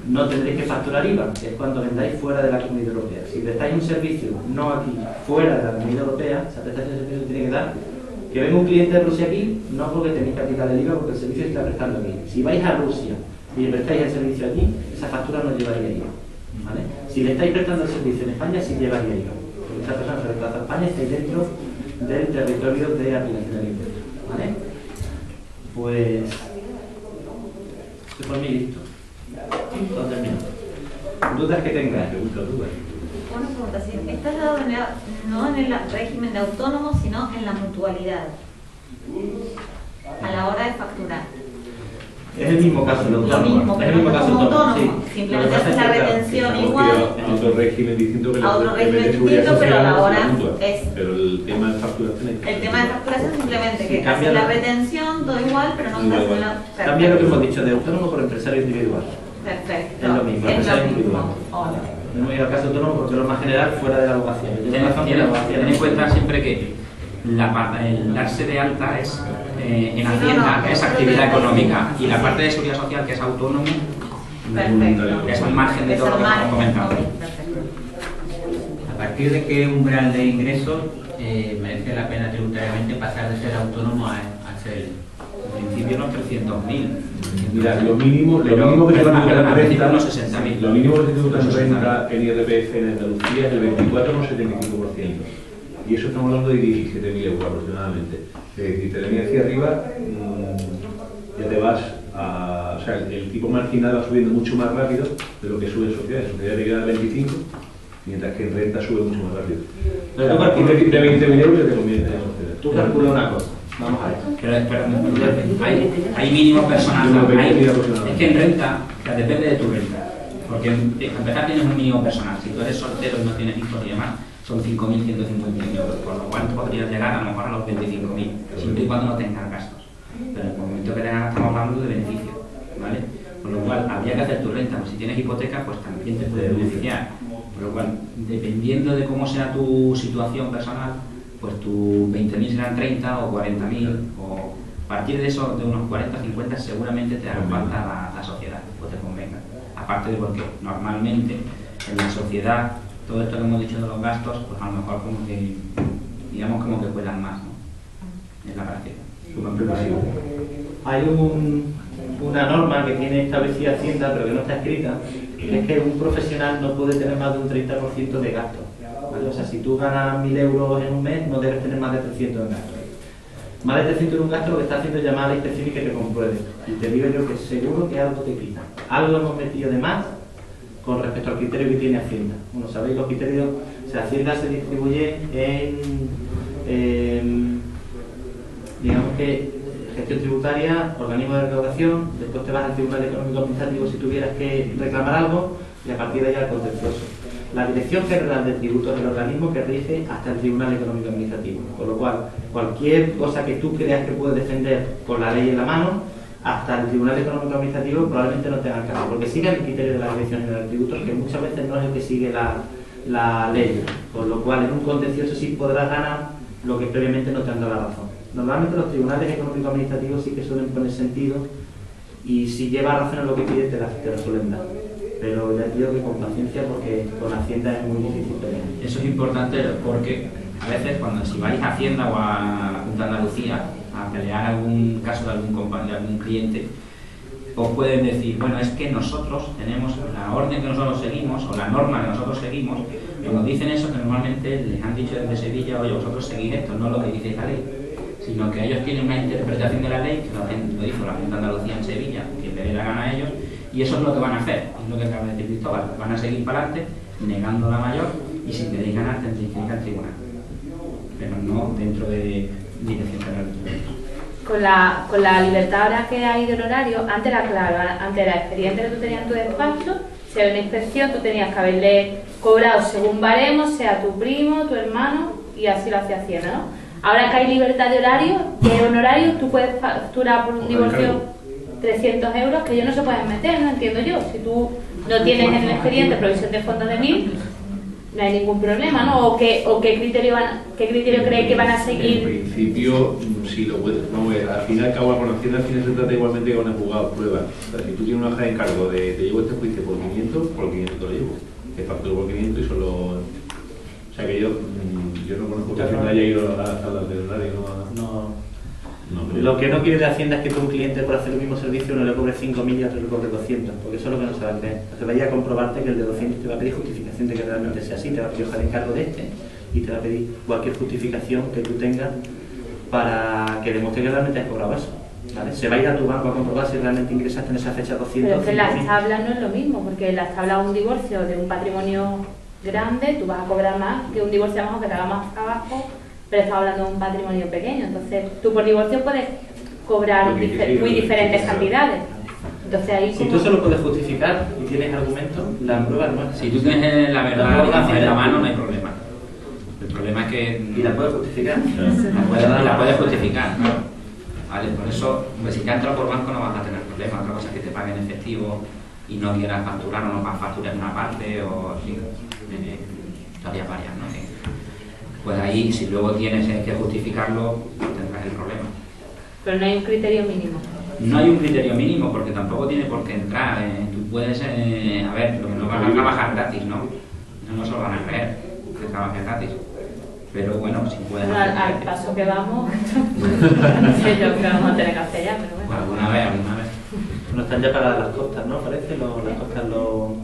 no tendréis que facturar IVA, que es cuando vendáis fuera de la Comunidad Europea. Si prestáis un servicio, no aquí, fuera de la Comunidad Europea, esa prestación de servicio tiene que dar, que venga un cliente de Rusia aquí, no porque tenéis que aplicar el IVA, porque el servicio se está prestando aquí. Si vais a Rusia y le prestáis el servicio aquí, esa factura no llevaría IVA, ¿vale? Si le estáis prestando el servicio en España, sí llevaría IVA, porque esa persona se desplaza a España y está dentro del territorio de aplicación del impuesto, ¿vale? Pues, estoy por mí listo. Todo terminado. ¿Dudas que tengáis? Una pregunta, si estás dado no en el régimen de autónomo, sino en la mutualidad, a la hora de facturar. Es el mismo caso de autónomo. Lo mismo, pero no como autónomo. Sí. Simplemente haces la retención igual. A otro régimen distinto que a otro régimen distinto, pero a la hora es. Pero el tema de facturación es. El tema de facturación simplemente que haces la retención, todo igual, pero no estás en la. Cambia lo que hemos dicho de autónomo por empresario individual. Perfecto. Es lo mismo, empresario individual. No voy al caso autónomo porque es lo más general fuera de la abogacía. Ten en cuenta siempre que el darse de alta es en Hacienda, que es actividad económica, y la parte de seguridad social, que es autónomo, es al margen de todo lo que hemos comentado. A partir de qué umbral de ingresos merece la pena tributariamente pasar de ser autónomo a ser... En principio unos 300.000. Mira, lo mínimo que se tributa en renta, lo mínimo que se tributa en renta en IRPF en Andalucía es el 24,75%. Y eso estamos hablando de 17.000 euros aproximadamente. Es decir, te venía hacia arriba, ya te vas a... O sea, el tipo marginal va subiendo mucho más rápido de lo que sube en sociedades. En sociedades llega al 25, mientras que en renta sube mucho más rápido. O sea, a partir de 20.000 euros te conviene en sociedades. Tú calcula una cosa. Vamos a ver. Hay mínimo personal. Es que en renta, que depende de tu renta. Porque al empezar tienes un mínimo personal. Si tú eres soltero y no tienes hijos y demás, son 5.151 euros. Por lo cual podrías llegar a lo mejor a los 25.000, siempre y cuando no tengas gastos. Pero en el momento que tengas, estamos hablando de beneficio, ¿vale? Por lo cual habría que hacer tu renta. Pues si tienes hipoteca, pues también te puede beneficiar. Por lo cual, dependiendo de cómo sea tu situación personal, pues tus 20.000 serán 30 o 40.000, o a partir de eso, de unos 40 o 50, seguramente te hará falta la sociedad, o te convenga. Aparte de porque normalmente en la sociedad, todo esto que hemos dicho de los gastos, pues a lo mejor como que, digamos como que cuelan más, ¿no? Es la práctica. Hay una norma que tiene establecida Hacienda, pero que no está escrita, que es que un profesional no puede tener más de un 30% de gasto. ¿Vale? O sea, si tú ganas 1.000 euros en un mes, no debes tener más de 300 en gasto. Más de 300 en un gasto lo que está haciendo es llamar a la inspección y que te compruebe. Y te digo yo que seguro que algo te quita. Algo hemos metido de más con respecto al criterio que tiene Hacienda. Bueno, sabéis los criterios, o sea, Hacienda se distribuye en digamos que gestión tributaria, organismo de recaudación, después te vas al Tribunal Económico Administrativo si tuvieras que reclamar algo, y a partir de ahí al contencioso. La Dirección General de Tributos es el organismo que rige hasta el Tribunal Económico Administrativo, con lo cual cualquier cosa que tú creas que puedes defender con la ley en la mano, hasta el Tribunal Económico Administrativo probablemente no te hagan caso, porque sigue el criterio de la Dirección General de Tributos, que muchas veces no es el que sigue la ley, con lo cual en un contencioso sí podrás ganar lo que previamente no te han dado la razón. Normalmente los tribunales económicos administrativos sí que suelen poner sentido, y si lleva razón en lo que pide te la suelen dar. Pero ya te digo que con paciencia, porque con Hacienda es muy difícil pelear. Eso es importante porque a veces cuando si vais a Hacienda o a la Junta de Andalucía a pelear algún caso de algún compañero, de algún cliente, os pueden decir, bueno, es que nosotros tenemos la orden que nosotros seguimos o la norma que nosotros seguimos. Cuando dicen eso, que normalmente les han dicho desde Sevilla, oye, vosotros seguid esto, no lo que dice la ley, sino que ellos tienen una interpretación de la ley, que lo dijo la Junta de Andalucía en Sevilla, que le dé la gana a ellos, y eso es lo que van a hacer, es lo que acaba de decir Cristóbal, van a seguir para adelante, negando la mayor, y si queréis ganar tendréis que ir al tribunal, pero no dentro de Dirección General de Tributos. Con la libertad ahora que hay del horario, antes era claro, antes era expediente que tú tenías en tu despacho, si había una inspección tú tenías que haberle cobrado según baremos, sea tu primo, tu hermano, y así lo hacía Hacienda, ¿no? Ahora que hay libertad de horario, de honorario, tú puedes facturar por un divorcio 300 euros que ellos no se pueden meter, no entiendo yo. Si tú no tienes en el expediente provisión de fondos de 1.000, no hay ningún problema, ¿no? ¿O qué criterio cree que van a seguir? En principio, si lo puedes, vamos a ver, al fin y al cabo, con Hacienda al final se trata igualmente que con el juzgado pruebas. O sea, si tú tienes una hoja de encargo de te llevo este juicio por 500, por 500 lo llevo. Te facturo por 500 y solo... O sea que yo no conozco que Hacienda haya ido a las tablas de horario, no. Lo que no quiere de Hacienda es que tú a un cliente por hacer el mismo servicio uno le cobre 5.000 y otro le cobre 200, porque eso es lo que no se va a creer. Te vaya a comprobarte que el de 200 te va a pedir justificación de que realmente sea así, te va a pedir hoja de encargo de este y te va a pedir cualquier justificación que tú tengas para que demuestre que realmente has cobrado eso. ¿Vale? Se va a ir a tu banco a comprobar si realmente ingresaste en esa fecha 200. Pero es que las tablas no es lo mismo, porque las tablas de un divorcio de un patrimonio grande, tú vas a cobrar más que un divorcio abajo que te haga más abajo, pero estás hablando de un patrimonio pequeño. Entonces, tú por divorcio puedes cobrar muy diferentes cantidades. Entonces, ahí si tú se lo puedes justificar y tienes argumentos, la prueba no es. Si tú tienes la verdad en la mano, no hay problema. El problema es que... Y la puedes justificar. La puedes justificar, ¿no? Vale, por eso, pues, si te ha entrado por banco no vas a tener problema. Otra cosa es que te paguen efectivo y no quieras facturar o no facturas una parte o sí, todavía varias, ¿no? Sí. Pues ahí, si luego tienes que justificarlo, tendrás el problema. Pero no hay un criterio mínimo. No hay un criterio mínimo porque tampoco tiene por qué entrar. Tú puedes, a ver, lo que no van a trabajar gratis, ¿no? No se lo van a creer, que trabajes gratis. Pero bueno, si pueden Al hacer... paso que vamos, no sé yo qué vamos a tener que hacer ya, pero bueno. Bueno, alguna vez. No están ya pagadas las costas, ¿no? Parece, las costas, lo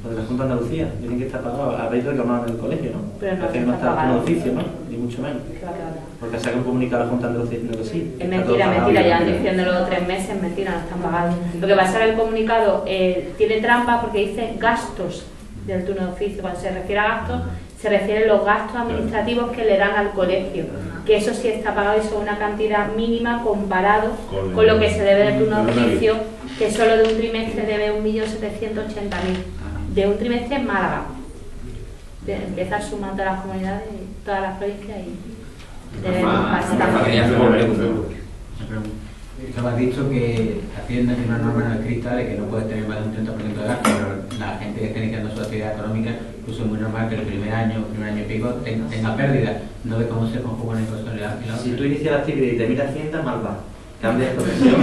de la Junta de Andalucía. Tienen que estar pagadas. Habéis reclamado en el colegio, ¿no? Pero no, Parece que no está pagado. en oficio, ¿no? Ni mucho menos. ¿Qué va a quedar? Porque saca un comunicado a la Junta de Andalucía diciendo que sí. Es mentira, llevan diciéndolo 3 meses, mentira, no están pagados. Lo que pasa es que el comunicado tiene trampa porque dice gastos del turno de oficio. Cuando se refiere a gastos, se refieren los gastos administrativos que le dan al colegio, que eso sí está pagado y son una cantidad mínima comparado con lo que se debe del turno de oficio, que solo de un trimestre debe 1.780.000. De un trimestre en Málaga. Empieza sumando todas las comunidades, todas las provincias y Tú has dicho que Hacienda tiene una norma no escrita de que no puedes tener más de un 30% de gasto, pero la gente que está iniciando su actividad económica, incluso es muy normal que el primer año y pico tenga pérdida. No ve cómo se conjuga una cosa y la otra. Si tú inicias la actividad y te mira Hacienda, mal va. Cambia de profesión.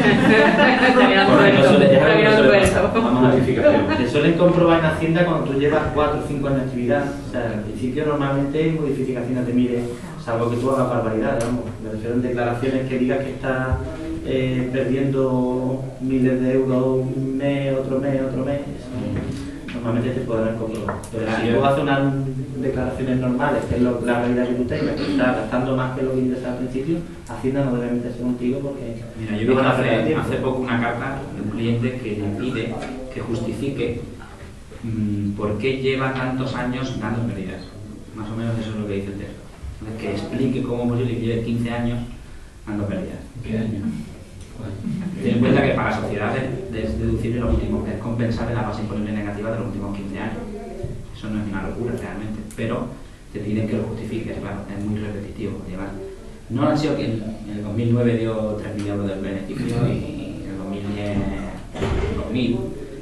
Te suelen comprobar en Hacienda cuando tú llevas 4 o 5 años de actividad. O sea, al principio normalmente en modificaciones te mire, salvo que tú hagas barbaridades, vamos. Me refiero en declaraciones que digas que estás perdiendo miles de euros un mes, otro mes. Normalmente te podrán comprobar. Pero si tú haces unas declaraciones normales, que es la realidad que tú tengas, que estás gastando más que lo que ingresas al principio, Hacienda no debe meterse contigo porque... Mira, yo vi hace poco una carta de un cliente que le pide que justifique por qué lleva tantos años dando pérdidas. Más o menos eso es lo que dice el texto. Que explique cómo es posible que lleve 15 años dando pérdidas. ¿Qué año? Ten en cuenta que para sociedades es deducible lo último, que es compensable la base imponible negativa de los últimos 15 años. Eso no es una locura realmente, pero te piden que lo justifiques, claro, es muy repetitivo llevar. No han sido que en el 2009 dio 3.000 euros del beneficio y en el 2010 2.000,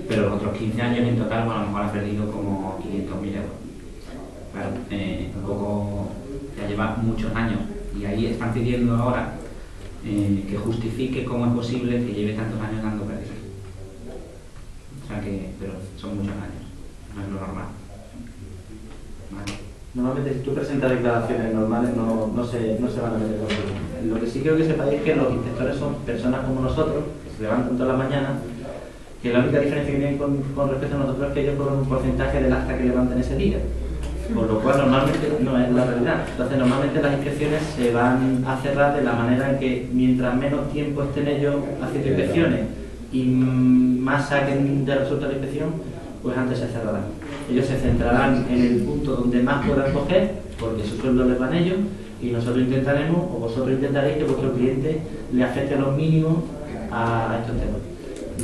pero los otros 15 años en total bueno, a lo mejor ha perdido como 500.000 euros. Claro, un poco ya lleva muchos años y ahí están pidiendo ahora que justifique cómo es posible que lleve tantos años dando pérdidas. O sea que, pero son muchos años, no es lo normal. Vale. Normalmente si tú presentas declaraciones normales no se van a meter contigo. Lo que sí quiero que sepáis es que los inspectores son personas como nosotros, que se levantan todas las mañanas, que la única diferencia que tienen con respecto a nosotros es que ellos cobran un porcentaje del acta que levanten ese día. Por lo cual normalmente no es la realidad. Entonces normalmente las inspecciones se van a cerrar de la manera en que mientras menos tiempo estén ellos haciendo inspecciones y más saquen de resultado de la inspección, pues antes se cerrarán. Ellos se centrarán en el punto donde más puedan coger, porque su sueldo les van ellos, y nosotros intentaremos, o vosotros intentaréis, que vuestro cliente le afecte a los mínimos a estos temas.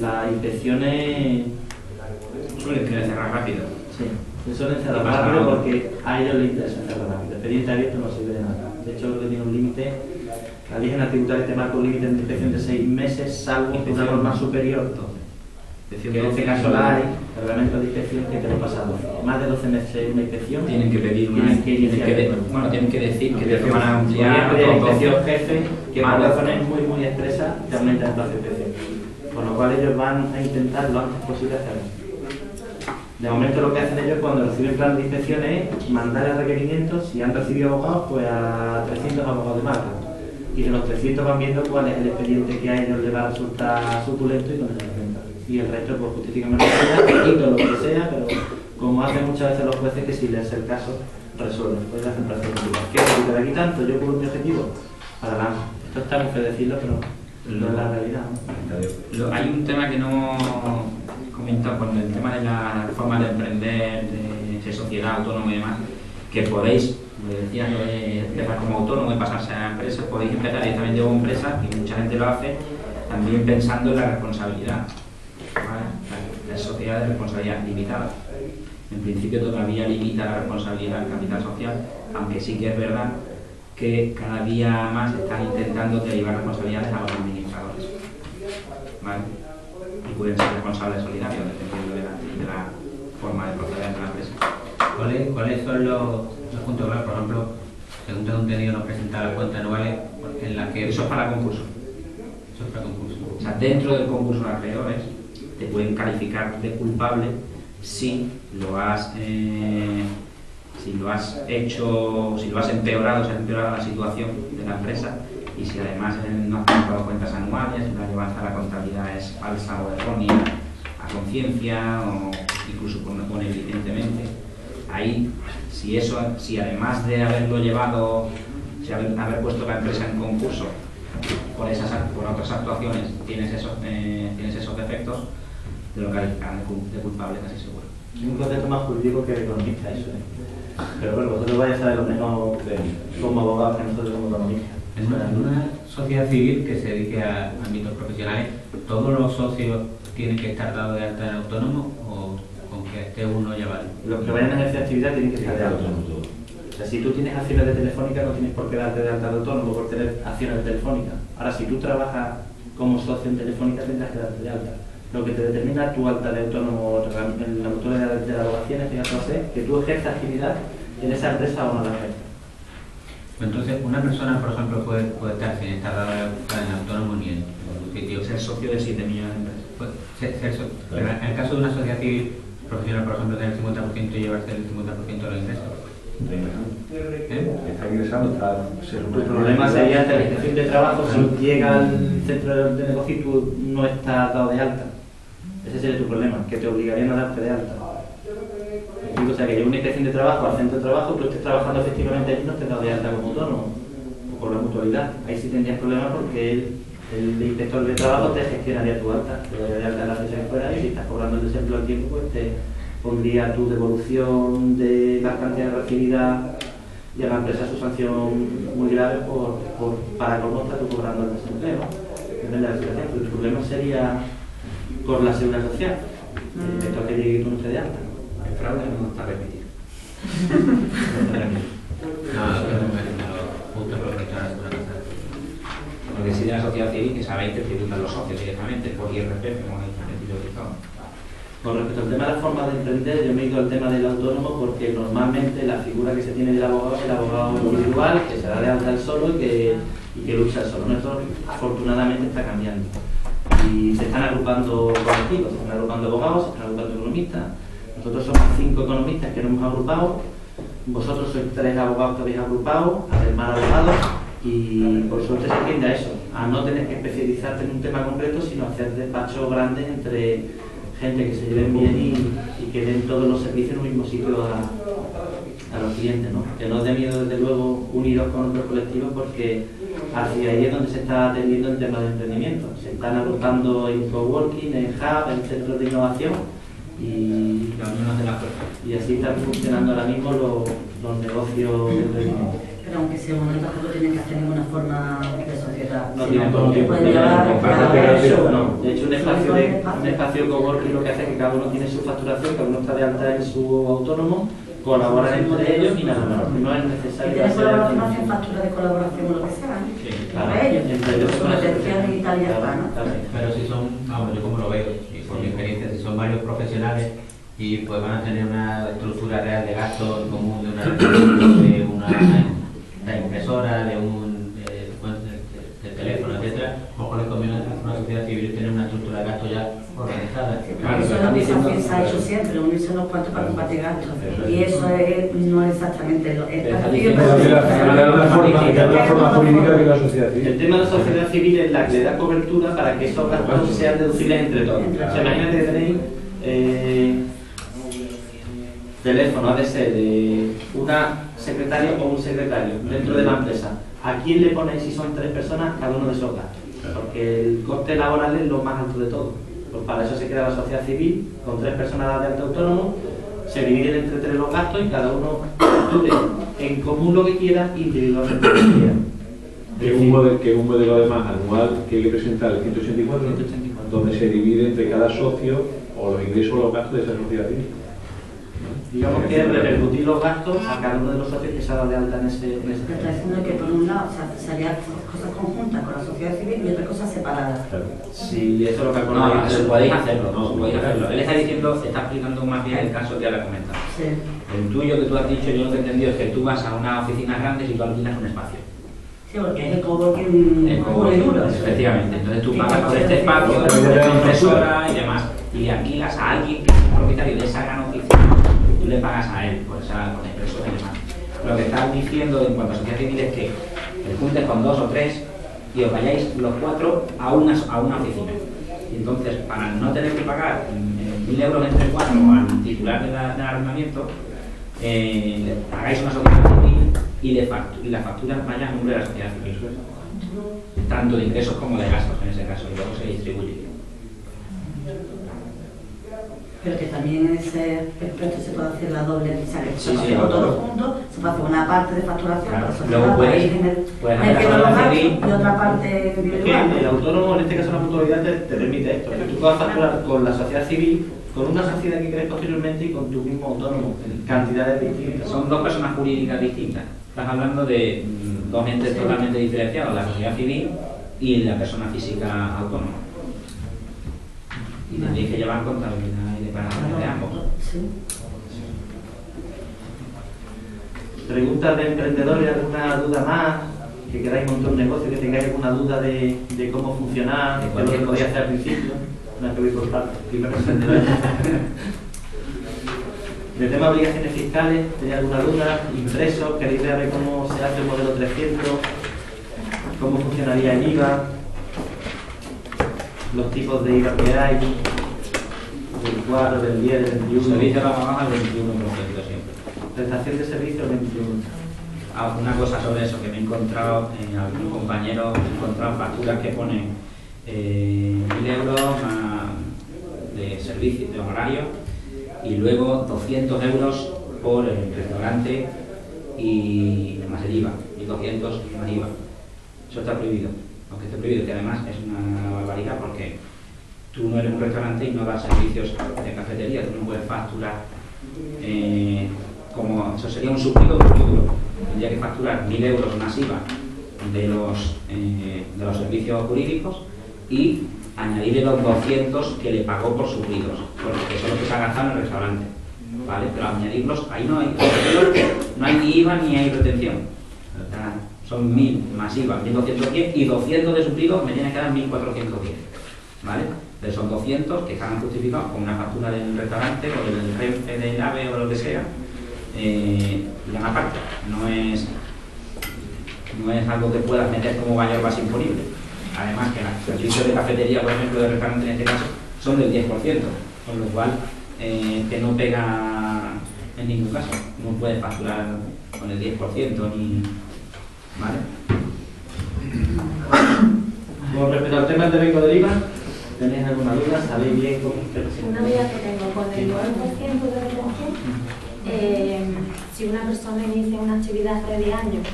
Las inspecciones suelen querer cerrar rápido. Sí. Se suelen cerrar rápido porque a ellos les interesa cerrar rápido. El expediente abierto no sirve de nada. De hecho, creo que tiene un límite. La ley general tributaria te marca un límite de inspección de 6 meses, salvo una norma superior. Que en este caso la hay, el reglamento de inspección que te lo pasa a 12. Más de 12 meses una inspección. Tienen que pedir una. Tienen que decir que te van a ampliar. La inspección jefe, que por razones muy expresas, te aumenta el plazo de inspección. Con lo cual ellos van a intentar lo antes posible hacerlo. De momento lo que hacen ellos cuando reciben plan de inspecciones es mandar el requerimiento, si han recibido abogados, pues a 300 abogados de marca. Y de los 300 van viendo cuál es el expediente que a ellos les va a resultar suculento y con el presentan. Y el resto pues justifican lo que sea, pero como hacen muchas veces los jueces que si les es el caso, resuelven. Pues hacen plazo de ¿qué? Si te da aquí tanto, yo por mi objetivo, adelante. Esto está muy feo decirlo, pero no es la realidad, ¿no? Hay un tema que no comentado con el tema de la forma de emprender, de ser sociedad, autónomo y demás, que podéis, como decía, empezar como autónomo y pasarse a empresas, podéis empezar directamente como empresa, y mucha gente lo hace, también pensando en la responsabilidad, ¿vale? La sociedad de responsabilidad limitada. En principio todavía limita la responsabilidad del capital social, aunque sí que es verdad que cada día más están intentando derivar responsabilidades a los administradores, ¿vale? Y pueden ser responsables solidarios dependiendo de la forma de proceder de la empresa. ¿Cuáles son los puntos claros? Por ejemplo, según tengo entendido, no presentar las cuentas anuales en las que... Eso es para concurso. Eso es para concurso. O sea, dentro del concurso de acreedores te pueden calificar de culpable si lo has si lo has hecho, si lo has empeorado, si has empeorado la situación de la empresa, y si además no has presentado cuentas anuales, la llevanza a la contabilidad es falsa o errónea, a conciencia o incluso por no poner evidentemente. Ahí, si además de haberlo llevado, haber puesto la empresa en concurso por otras actuaciones, tienes esos defectos, de lo que hay de culpable casi seguro. Es un concepto más jurídico que economista eso, ¿eh? Pero bueno, vosotros vais a saber lo mejor como abogados que nosotros como economistas. En una sociedad civil que se dedique a ámbitos profesionales, ¿todos los socios tienen que estar dados de alta en autónomo o con que esté uno ya vale? Los que vayan a ejercer actividad tienen que estar de autónomo. O sea, si tú tienes acciones de Telefónica no tienes por qué darte de alta de autónomo por tener acciones de Telefónica. Ahora, si tú trabajas como socio en Telefónica tendrás que darte de alta. Lo que te determina tu alta de autónomo en la autoridad de la abogacía, en este caso, es que tú ejerzas actividad en esa empresa o no la ejerzas. Entonces, una persona, por ejemplo, puede estar sin estar dada en autónomo ni en un sitio. Ser socio de 7 millones de empresas. Pero en el caso de una sociedad civil profesional, por ejemplo, tener el 50% y llevarse el 50% de los ingresos. Está ingresando, Tu problema sería la realización de trabajo si llega al centro de negocio y tú no estás dado de alta. Ese sería tu problema, que te obligarían a darte de alta. O sea, que llegue una inspección de trabajo al centro de trabajo, tú estés trabajando efectivamente allí y no estés dado de alta como autónomo o por la mutualidad. Ahí sí tendrías problemas porque el inspector de trabajo te gestionaría tu alta, te daría de alta en la fecha que fuera y si estás cobrando el desempleo al tiempo, pues te pondría tu devolución de la cantidad recibida y a la empresa su sanción muy grave para cómo estás tú cobrando el desempleo. Depende de la situación, pero tu problema sería por la seguridad social, esto que llegue y tú no estés de alta. El fraude no está permitido. Porque si de la sociedad civil, que sabéis que tributan los socios directamente por IRPF, como habéis utilizado. Con respecto al tema de la forma de emprender, yo me he ido al tema del autónomo porque normalmente la figura que se tiene del abogado es el abogado individual, que se da de alta él solo y que lucha él solo. Esto afortunadamente está cambiando. Y se están agrupando colectivos, se están agrupando abogados, se están agrupando economistas. Nosotros somos 5 economistas que nos hemos agrupado, vosotros sois 3 abogados que habéis agrupado, además abogados, y por suerte se tiende a eso, a no tener que especializarte en un tema concreto, sino hacer despachos grandes entre gente que se lleven bien y que den todos los servicios en un mismo sitio a los clientes, ¿no? Que no os dé miedo, desde luego, uniros con otros colectivos porque hacia ahí es donde se está atendiendo el tema de emprendimiento. Se están agrupando en coworking, en hub, en centros de innovación y así están funcionando ahora mismo los negocios de emprendimiento. Pero aunque sea uno, tampoco tiene que hacer ninguna forma de sociedad. No tiene todo tiempo. No. De hecho, un espacio coworking lo que hace es que cada uno tiene su facturación, cada uno está de alta en su autónomo, colaboran entre ellos y nada más. No es necesario. ¿Tienes colaboración, hacen factura de colaboración o lo que sea? Sí, claro. Entre ellos. Su protección digital y ya está, ¿no? Pero si son, vamos, yo como lo veo, y por mi experiencia, si son varios profesionales y pues van a tener una estructura real de gasto común de una impresora, de un de teléfono, etcétera, a lo mejor les conviene una sociedad civil tener una estructura de gasto ya organizada. Claro, eso es lo que se ha hecho siempre, unirse unos cuantos para combatir gastos. Y eso no es exactamente lo que forma jurídica que la sociedad civil. El tema de la sociedad civil es la que le da cobertura para que esos gastos sean deducibles entre todos. O sea, imagínate que tenéis teléfono, ADC, de una secretaria o un secretario dentro de la empresa. ¿A quién le ponéis si son 3 personas cada uno de esos gastos? Porque el coste laboral es lo más alto de todo. Pues para eso se crea la sociedad civil, con 3 personas de alto autónomo, se dividen entre 3 los gastos y cada uno facture en común lo que quiera, individualmente lo que quiera. Que un modelo además anual que hay que presentar el 184, donde se divide entre cada socio o los ingresos o los gastos de esa sociedad civil. Digamos que repercutir los gastos a cada uno de los socios que se ha dado de alta en ese Me está diciendo que por un lado se harían cosas conjuntas con la sociedad civil y otras cosas separadas. Sí, eso es lo que No, eso podéis hacerlo, podéis hacerlo. Él está diciendo, está explicando más bien el caso que ahora comentado. Sí. El tuyo que tú has dicho, yo lo que he entendido es que tú vas a una oficina grande y tú alquilas un espacio. Sí, porque es el coworking puro y duro. Efectivamente, entonces tú pagas por este espacio, por esta impresora y demás, y le alquilas a alguien que es el propietario de esa gran oficina. tú le pagas a él por expreso y demás. Lo que estás diciendo en cuanto a sociedad civil es que te juntes con 2 o 3 y os vayáis los 4 a una oficina. Y entonces, para no tener que pagar 1.000 euros entre 4 al titular del arrendamiento, hagáis una sociedad civil y la factura vaya a nombre de la sociedad civil. Tanto de ingresos como de gastos en ese caso, y luego se distribuye. Pero que también en ese aspecto se puede hacer la doble, o sea, que se puede hacer claro. todo junto, se puede hacer una parte de facturación Claro. para Luego puedes hacer la sociedad civil. y otra parte Es que individual. el autónomo, en este caso la mutualidad, te permite esto, que tú puedas facturar con la sociedad civil, con una sociedad que crees posteriormente y con tu mismo autónomo, en cantidades distintas. Son dos personas jurídicas distintas. Estás hablando de dos entes totalmente diferenciados, la sociedad civil y la persona física autónoma. Y tendréis que llevar contabilidad y declaraciones de ambos. Sí. Preguntas de emprendedores, alguna duda más, que queráis montar un negocio, que tengáis alguna duda de cómo funcionar, de lo que podía hacer al principio. Una que voy por partes, primero emprendedores. De tema de obligaciones fiscales, ¿tenéis alguna duda? Impresos, ¿queréis ver cómo se hace el modelo 300? ¿Cómo funcionaría el IVA? Los tipos de IVA que hay, del 4, del 10, del 21. Servicio la baja al 21% siempre. Prestación de servicio al 21. Una cosa sobre eso que me he encontrado, algunos compañeros he encontrado facturas que ponen 1.000 euros de servicio, de honorario, y luego 200 euros por el restaurante y más el IVA, y 200 más IVA. Eso está prohibido. Aunque esté prohibido, que además es una barbaridad porque tú no eres un restaurante y no das servicios de cafetería, tú no puedes facturar como eso sería un suplido muy duro. Tendría que facturar 1.000 euros más IVA de los servicios jurídicos y añadirle los 200 que le pagó por suplidos, porque son los que se ha gastado en el restaurante, ¿vale? Pero añadirlos, ahí no hay ni IVA ni hay retención. Son 1.000 más IVA, 1.210, y 200 de suplidos me tienen que dar 1.410, ¿vale? Entonces son 200 que están justificados con una factura del restaurante o del Renfe, del AVE o lo que sea, y aparte, no es algo que puedas meter como mayor base imponible. Además que los servicios de cafetería, por ejemplo, de restaurante en este caso, son del 10%, con lo cual que no pega en ningún caso, no puedes facturar con el 10% ni... ¿Vale? Con respecto al tema del devengo del IVA, ¿tenéis alguna duda? ¿Sabéis bien cómo se presenta? Una duda que tengo con el 9% de retención, si una persona inicia una actividad hace 10 años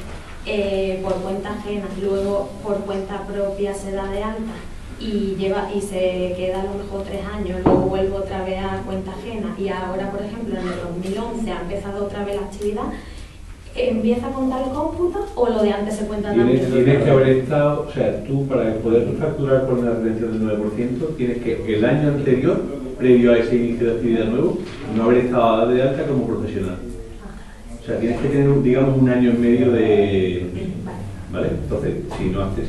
por cuenta ajena, luego por cuenta propia se da de alta y se queda a lo mejor 3 años, luego vuelve otra vez a cuenta ajena y ahora, por ejemplo, en el 2011 ha empezado otra vez la actividad, ¿empieza a contar el cómputo o lo de antes se cuenta también? Tienes que haber estado, o sea, tú para poder facturar por una retención del 9%, tienes que el año anterior, previo a ese inicio de actividad nuevo, no haber estado dado de alta como profesional. O sea, tienes que tener, digamos, un año en medio de... ¿Vale? Entonces,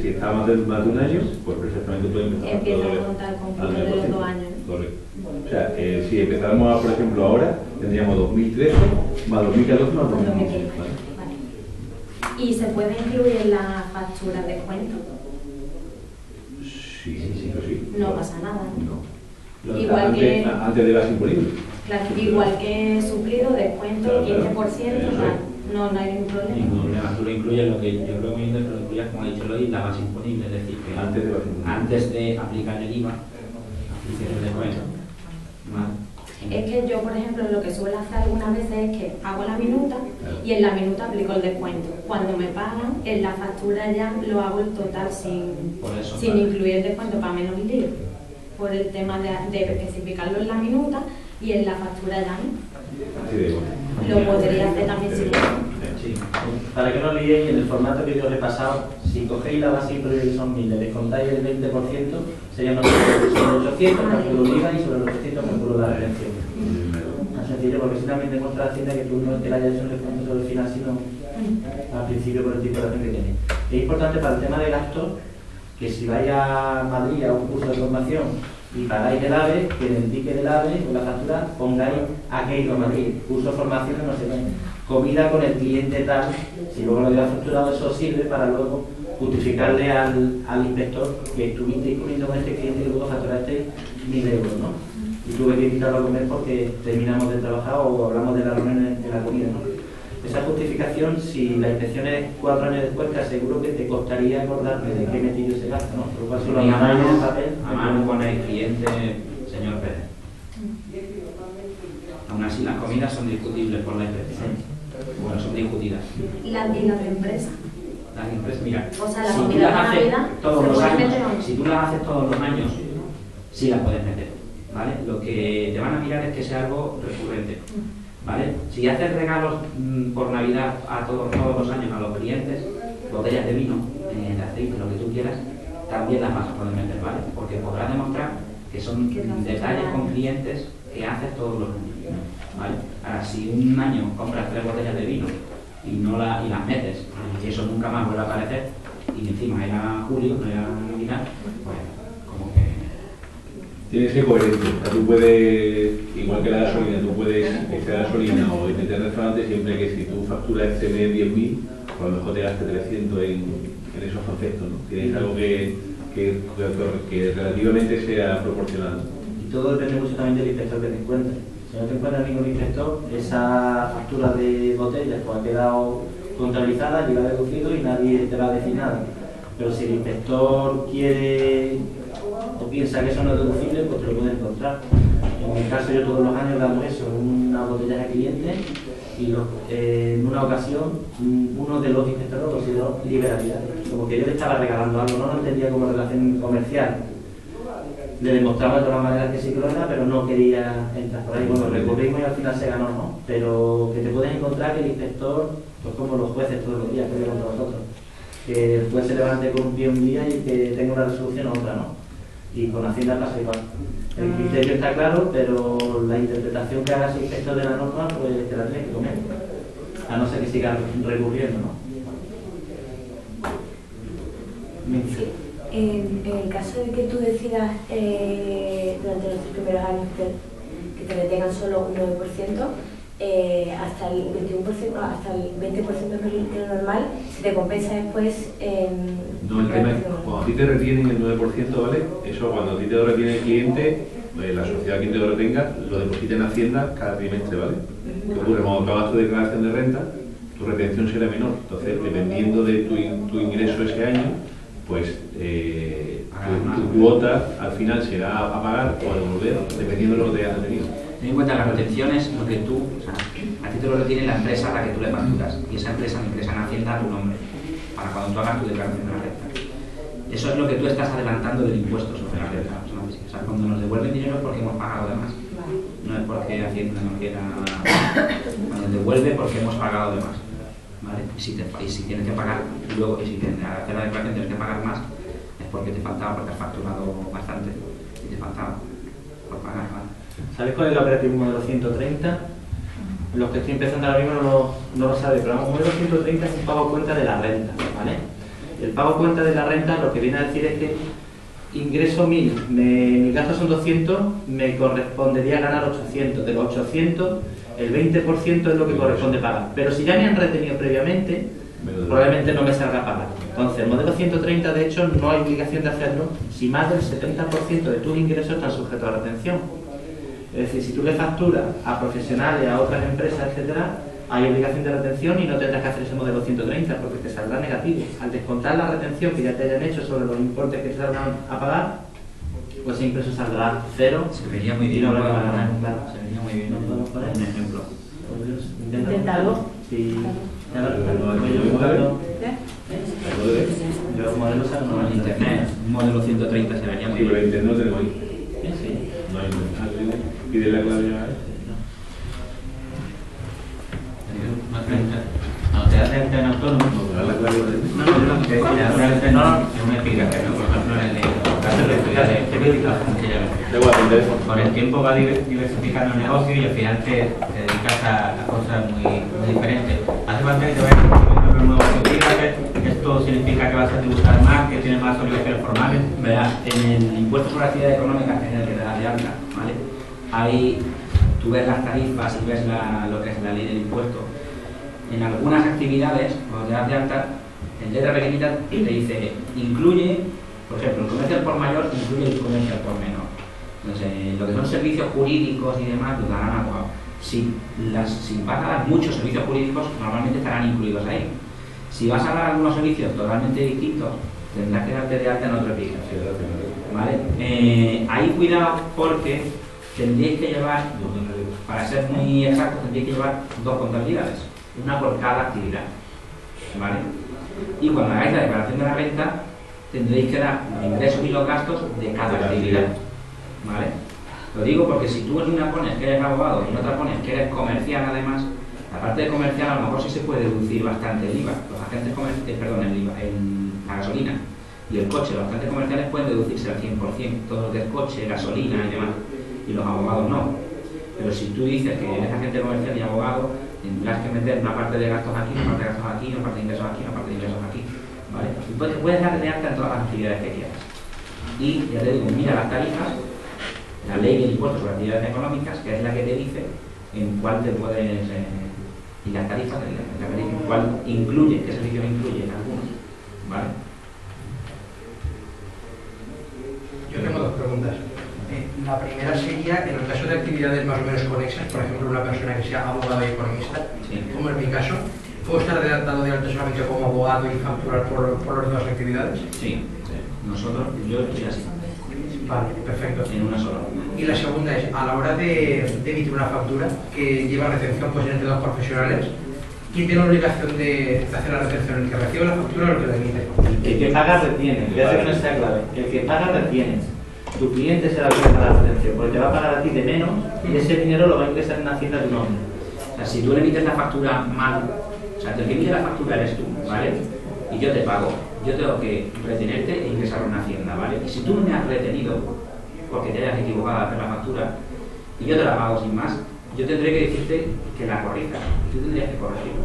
si está más de un año, pues perfectamente puede empezar Empieza a contar el cómputo de los 2 años. Correcto. O sea, si empezáramos, por ejemplo, ahora, tendríamos 2013 más 2014 más 2015. Vale. ¿Y se puede incluir en la factura de descuento? Sí. No pasa nada, ¿no? No. Igual antes de las imponibles. Claro, igual que suplido, descuento, 15%, no hay ningún problema. Ningún problema, tú lo incluyes lo que yo creo que lo incluyas, como ha dicho Eloy, la base imponible, es decir, que antes de aplicar el IVA, apliques el descuento. ¿Vale? Es que yo, por ejemplo, lo que suelo hacer algunas veces es que hago la minuta y en la minuta aplico el descuento. Cuando me pagan, en la factura ya lo hago el total sin incluir el descuento para menos lío. Por el tema de especificarlo en la minuta y en la factura ya no. Lo podría hacer también si Sí. Para que no os liéis, en el formato que yo os he pasado, si cogéis la base imponible que son 1.000, le descontáis el 20%, serían 800, calculo el IVA y sobre los 800 calculo la retención. Tan sencillo, porque si también demuestra la Hacienda que tú no es que le hayas hecho un descuento sobre el final, sino al principio por el tipo de acción que tienes. Es importante para el tema de gastos que si vais a Madrid a un curso de formación y pagáis el AVE, que en el ticket del AVE o la factura pongáis a qué he ido a Madrid, curso, formación, no sé qué, comida con el cliente tal, si luego lo había facturado, eso sirve para luego justificarle al inspector que estuvisteis comiendo con este cliente y luego facturaste 1.000 euros, ¿no? Y tuve que invitarlo a comer porque terminamos de trabajar o hablamos de la reunión de la comida, ¿no? Esa justificación, si la inspección es 4 años después, te aseguro que te costaría acordarte de qué metido se gasta, ¿no? Por lo cual, si lo anotáis en papel, a mano con el cliente, señor Pérez. Aún así, las comidas son discutibles por la inspección. Bueno, son discutidas. ¿Y las de empresa? Las empresas, mira, O sea, la si tú comida las de haces Navidad, todos ¿se los puede años, meter o no? si tú las haces todos los años, sí las puedes meter, ¿vale? Lo que te van a mirar es que sea algo recurrente, ¿vale? Si haces regalos por Navidad a todos los años a los clientes, botellas de vino, de aceite, lo que tú quieras, también las vas a poder meter, ¿vale? Porque podrás demostrar que son detalles con clientes que haces todos los años, ¿vale? Ahora, si un año compras 3 botellas de vino y las metes, y eso nunca más vuelve a aparecer, y encima era julio, no era Navidad, pues como que... Tienes que ser coherente. O sea, tú puedes, igual que la gasolina, tú puedes echar gasolina o meter restaurante siempre que si tu factura excede 10.000, pues a lo mejor te gastes 300 en esos conceptos, ¿no? Tienes algo que relativamente sea proporcional. Y todo depende mucho también del inspector que te encuentres. Si no te encuentras ningún inspector, esa factura de botellas pues ha quedado contabilizada, llega deducido y nadie te va a decir nada. Pero si el inspector quiere o piensa que eso no es deducible, pues te lo puede encontrar. En mi caso, yo todos los años damos eso, unas botellas a clientes y en una ocasión uno de los inspectores lo consideró liberalidad. Como que yo le estaba regalando algo, no lo entendía como relación comercial. Le demostraba de todas maneras que sí que lo era, pero no quería entrar por ahí. Bueno, recurrimos y al final se ganó, ¿no? Pero que te puedes encontrar que el inspector, pues como los jueces todos los días, que contra nosotros, que el juez se levante con un pie un día y que tenga una resolución otra, ¿no? Y con Hacienda pasa igual. El criterio está claro, pero la interpretación que haga ese inspector de la norma, pues te la tienes que comer. A no ser que siga recurriendo, ¿no? Sí. En el caso de que tú decidas durante los 3 primeros años que te detengan solo un 9%, hasta el 21%, hasta el 20% de lo normal, si te compensa después No, el tema es cuando a ti te retienen el 9%, ¿vale? Eso cuando a ti te lo retiene el cliente, la sociedad quien te lo retenga, lo deposita en Hacienda cada trimestre, ¿vale? ¿Qué ocurre? Cuando acabas tu declaración de renta, tu retención será menor. Entonces, dependiendo de tu ingreso ese año, pues tu cuota al final será a pagar o a devolver, dependiendo de lo que te hayas tenido. Ten en cuenta las retenciones, lo que tú, o sea, a ti te lo retiene la empresa a la que tú le facturas y esa empresa ingresa en Hacienda a tu nombre para cuando tú hagas tu declaración de la renta. Eso es lo que tú estás adelantando del impuesto sobre la renta. O sea, cuando nos devuelven dinero es porque hemos pagado de más. No es porque Hacienda no quiera. Cuando devuelve porque hemos pagado de más. ¿Vale? Y si tienes que pagar, y luego si tienes que hacer la declaración tienes que pagar más, es porque te faltaba, porque has facturado bastante y te faltaba por pagar, ¿vale? ¿Sabéis cuál es el operativo modelo 130? Los que estoy empezando ahora mismo no lo sabéis, pero el modelo 130 es un pago cuenta de la renta, ¿vale? El pago cuenta de la renta lo que viene a decir es que ingreso 1.000, mis gastos son 200, me correspondería ganar 800. De los 800, el 20% es lo que corresponde pagar. Pero si ya me han retenido previamente, probablemente no me salga a pagar. Entonces, el modelo 130, de hecho, no hay obligación de hacerlo si más del 70% de tus ingresos están sujetos a retención. Es decir, si tú le facturas a profesionales, a otras empresas, etcétera, hay obligación de retención y no tendrás que hacer ese modelo 130 porque te saldrá negativo. Al descontar la retención que ya te hayan hecho sobre los importes que te salgan a pagar, pues ese ingreso saldrá cero. Se vería muy bien, y no lo claro. pagarás. Se vería muy bien. Un ejemplo. Inténtalo. Sí. Yo modelos En internet, un modelo 130 se vería muy Sí, pero bien. internet no tenemos ahí. Sí. No hay. Pide la clave ya. No, te das de alta en autónomo. No, la clave No, yo lo que te decía, realmente no es una explicación, ¿no? Por ejemplo, en el caso de estudiar de crítica, que ya Da igual, el teléfono. con el tiempo va diversificando el negocio y al final te dedicas a cosas muy diferentes. Hace falta que te vayas conociendo los nuevos objetivos esto significa que vas a tributar más, que tienes más obligaciones formales? Verá, en el impuesto sobre actividades económicas, que es el que te da de alta, ¿vale? Ahí tú ves las tarifas y ves lo que es la ley del impuesto. En algunas actividades, cuando te das de alta, en letra pequeñita te dice, incluye, por ejemplo, el comercio al por mayor incluye el comercio al por menor. Entonces, lo que son servicios jurídicos y demás, lo darán abogado. Si vas a dar muchos servicios jurídicos, normalmente estarán incluidos ahí. Si vas a dar algunos servicios totalmente distintos, tendrás que darte de alta en otro piso. ¿Vale? Ahí cuidado porque tendréis que llevar, para ser muy exactos, tendréis que llevar 2 contabilidades, una por cada actividad. ¿Vale? Y cuando hagáis la declaración de la renta, tendréis que dar los ingresos y los gastos de cada actividad. ¿Vale? Lo digo porque si tú en una pones que eres abogado y en otra pones que eres comercial, además, la parte de comercial a lo mejor sí se puede deducir bastante el IVA. Los agentes comerciales, perdón, el IVA, la gasolina y el coche, los agentes comerciales pueden deducirse al 100%, todo lo que es coche, gasolina y demás, y los abogados no. Pero si tú dices que eres agente comercial y abogado, tendrás que meter una parte de gastos aquí, una parte de gastos aquí, una parte de ingresos aquí, una parte de ingresos aquí. ¿Vale? Y puedes dar de alta en todas las actividades que quieras. Y ya te digo, mira las tarifas, la ley del impuesto sobre actividades económicas, que es la que te dice en cuál te puedes... y las tarifas, en cuál incluye, qué servicios incluye algunos. ¿Vale? Yo tengo 2 preguntas. La primera sería, en el caso de actividades más o menos conexas, por ejemplo, una persona que sea abogado y economista, sí, como es mi caso, ¿puedo estar dado de alta solamente como abogado y facturar por las 2 actividades? Sí, nosotros, yo estoy así. Vale, perfecto. En una sola. Y la segunda es, a la hora de emitir una factura que lleva retención pues, entre 2 profesionales, ¿quién tiene la obligación de hacer la retención? ¿El que recibe la factura o el que la emite? El que paga retiene, voy a hacer que no sea clave. El que paga retiene. Tu cliente será el que paga la retención, porque te va a pagar a ti de menos y ese dinero lo va a ingresar en una hacienda de tu nombre. O sea, si tú le emites la factura mal, o sea, el que emite la factura eres tú, ¿vale? Y yo te pago. Yo tengo que retenerte e ingresar a una hacienda, ¿vale? Y si tú me has retenido porque te hayas equivocado al hacer la factura y yo te la pago sin más, yo tendré que decirte que la corrijas y tú tendrías que corregirlo,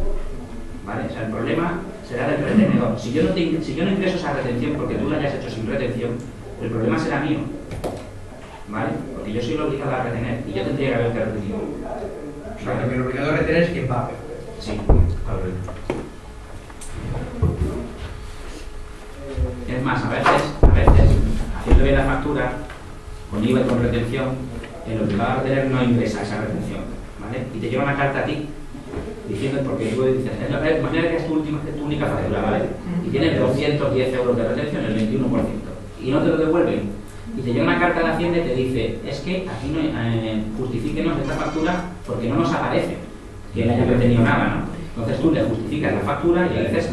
¿vale? O sea, el problema será del retenedor. Si yo no ingreso esa retención porque tú la hayas hecho sin retención, el problema será mío, ¿vale? Porque yo soy el obligado a retener y yo tendría que haberte retenido. O sea, que el obligado a retener es quien paga. Sí, correcto. Es más, a veces, haciendo bien la factura, con IVA y con retención, el obligado a retener no ingresa esa retención, ¿vale? Y te lleva una carta a ti, diciendo, porque tú dices, imagínate que es tu única factura, ¿vale? Y tienes 210 euros de retención, el 21%, y no te lo devuelven. Y te llega una carta de la Hacienda y te dice, es que aquí no, justifíquenos esta factura porque no nos aparece que él haya retenido nada, ¿no? Entonces tú le justificas la factura y le dices,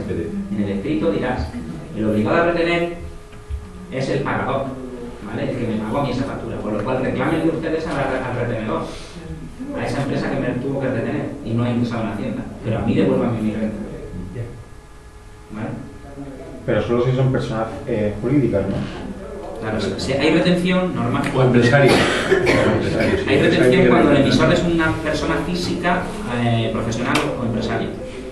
en el escrito dirás, el obligado a retener es el pagador, ¿vale? El que me pagó a mí esa factura, por lo cual reclamen ustedes al retenedor, a esa empresa que me tuvo que retener y no ha ingresado en la Hacienda, pero a mí devuélvanme mi renta. ¿Vale? Pero solo si son personas jurídicas, ¿no? Claro, si hay retención normal. O empresarios. Hay retención cuando el emisor es una persona física, profesional o empresario.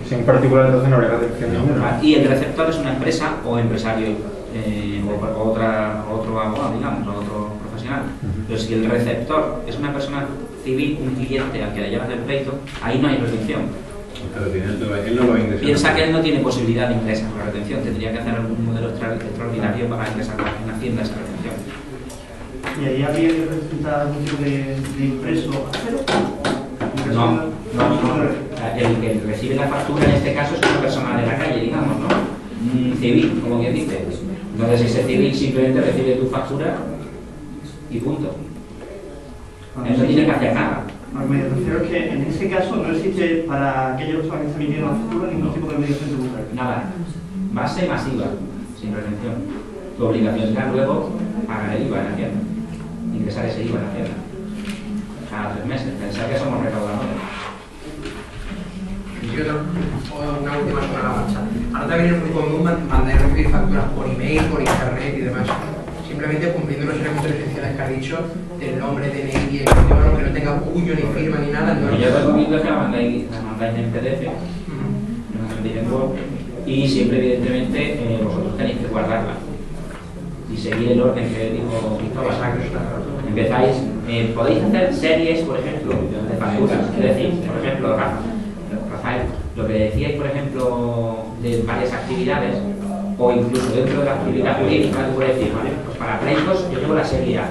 Si en particular entonces no habría retención ninguna. Y el receptor es una empresa o empresario o otro abogado, digamos, o otro profesional. Pero si el receptor es una persona civil, un cliente al que le llevas el pleito, ahí no hay retención. Él no lo va a ingresar. Piensa que él no tiene posibilidad de ingresar con la retención, tendría que hacer algún modelo extraordinario para ingresar en Hacienda esa retención. ¿Y ahí habría que presentar algún tipo de impreso a cero? No. El que recibe la factura en este caso es una persona de la calle, digamos, ¿no? Un civil, como quien dice. Entonces ese civil simplemente recibe tu factura y punto. Él no tiene que hacer nada. Me refiero a que en ese caso no existe para aquella persona que está emitiendo la factura ningún tipo de mediación tributaria. Nada. Base masiva, sin retención. Tu obligación será luego pagar el IVA en Hacienda. Ingresar ese IVA en Hacienda. Cada 3 meses. Pensar que somos recaudadores. Y una última sobre la marcha. Ahora también es muy común mandar a recibir facturas por email, por internet y demás. Simplemente cumpliendo los elementos esenciales que ha dicho, del nombre, DNI y el idioma, que no tenga puño ni firma ni nada. No, yo recomiendo que la mandáis en PDF, en Word, y siempre evidentemente vosotros tenéis que guardarla y seguir el orden que dijo Cristóbal. Empezáis, podéis hacer series, por ejemplo, de facturas, es decir, por ejemplo, Rafael, lo que decíais, por ejemplo, de varias actividades, o incluso dentro de la actividad jurídica, tú puedes decir, ¿vale? Pues para créditos yo tengo la serie A,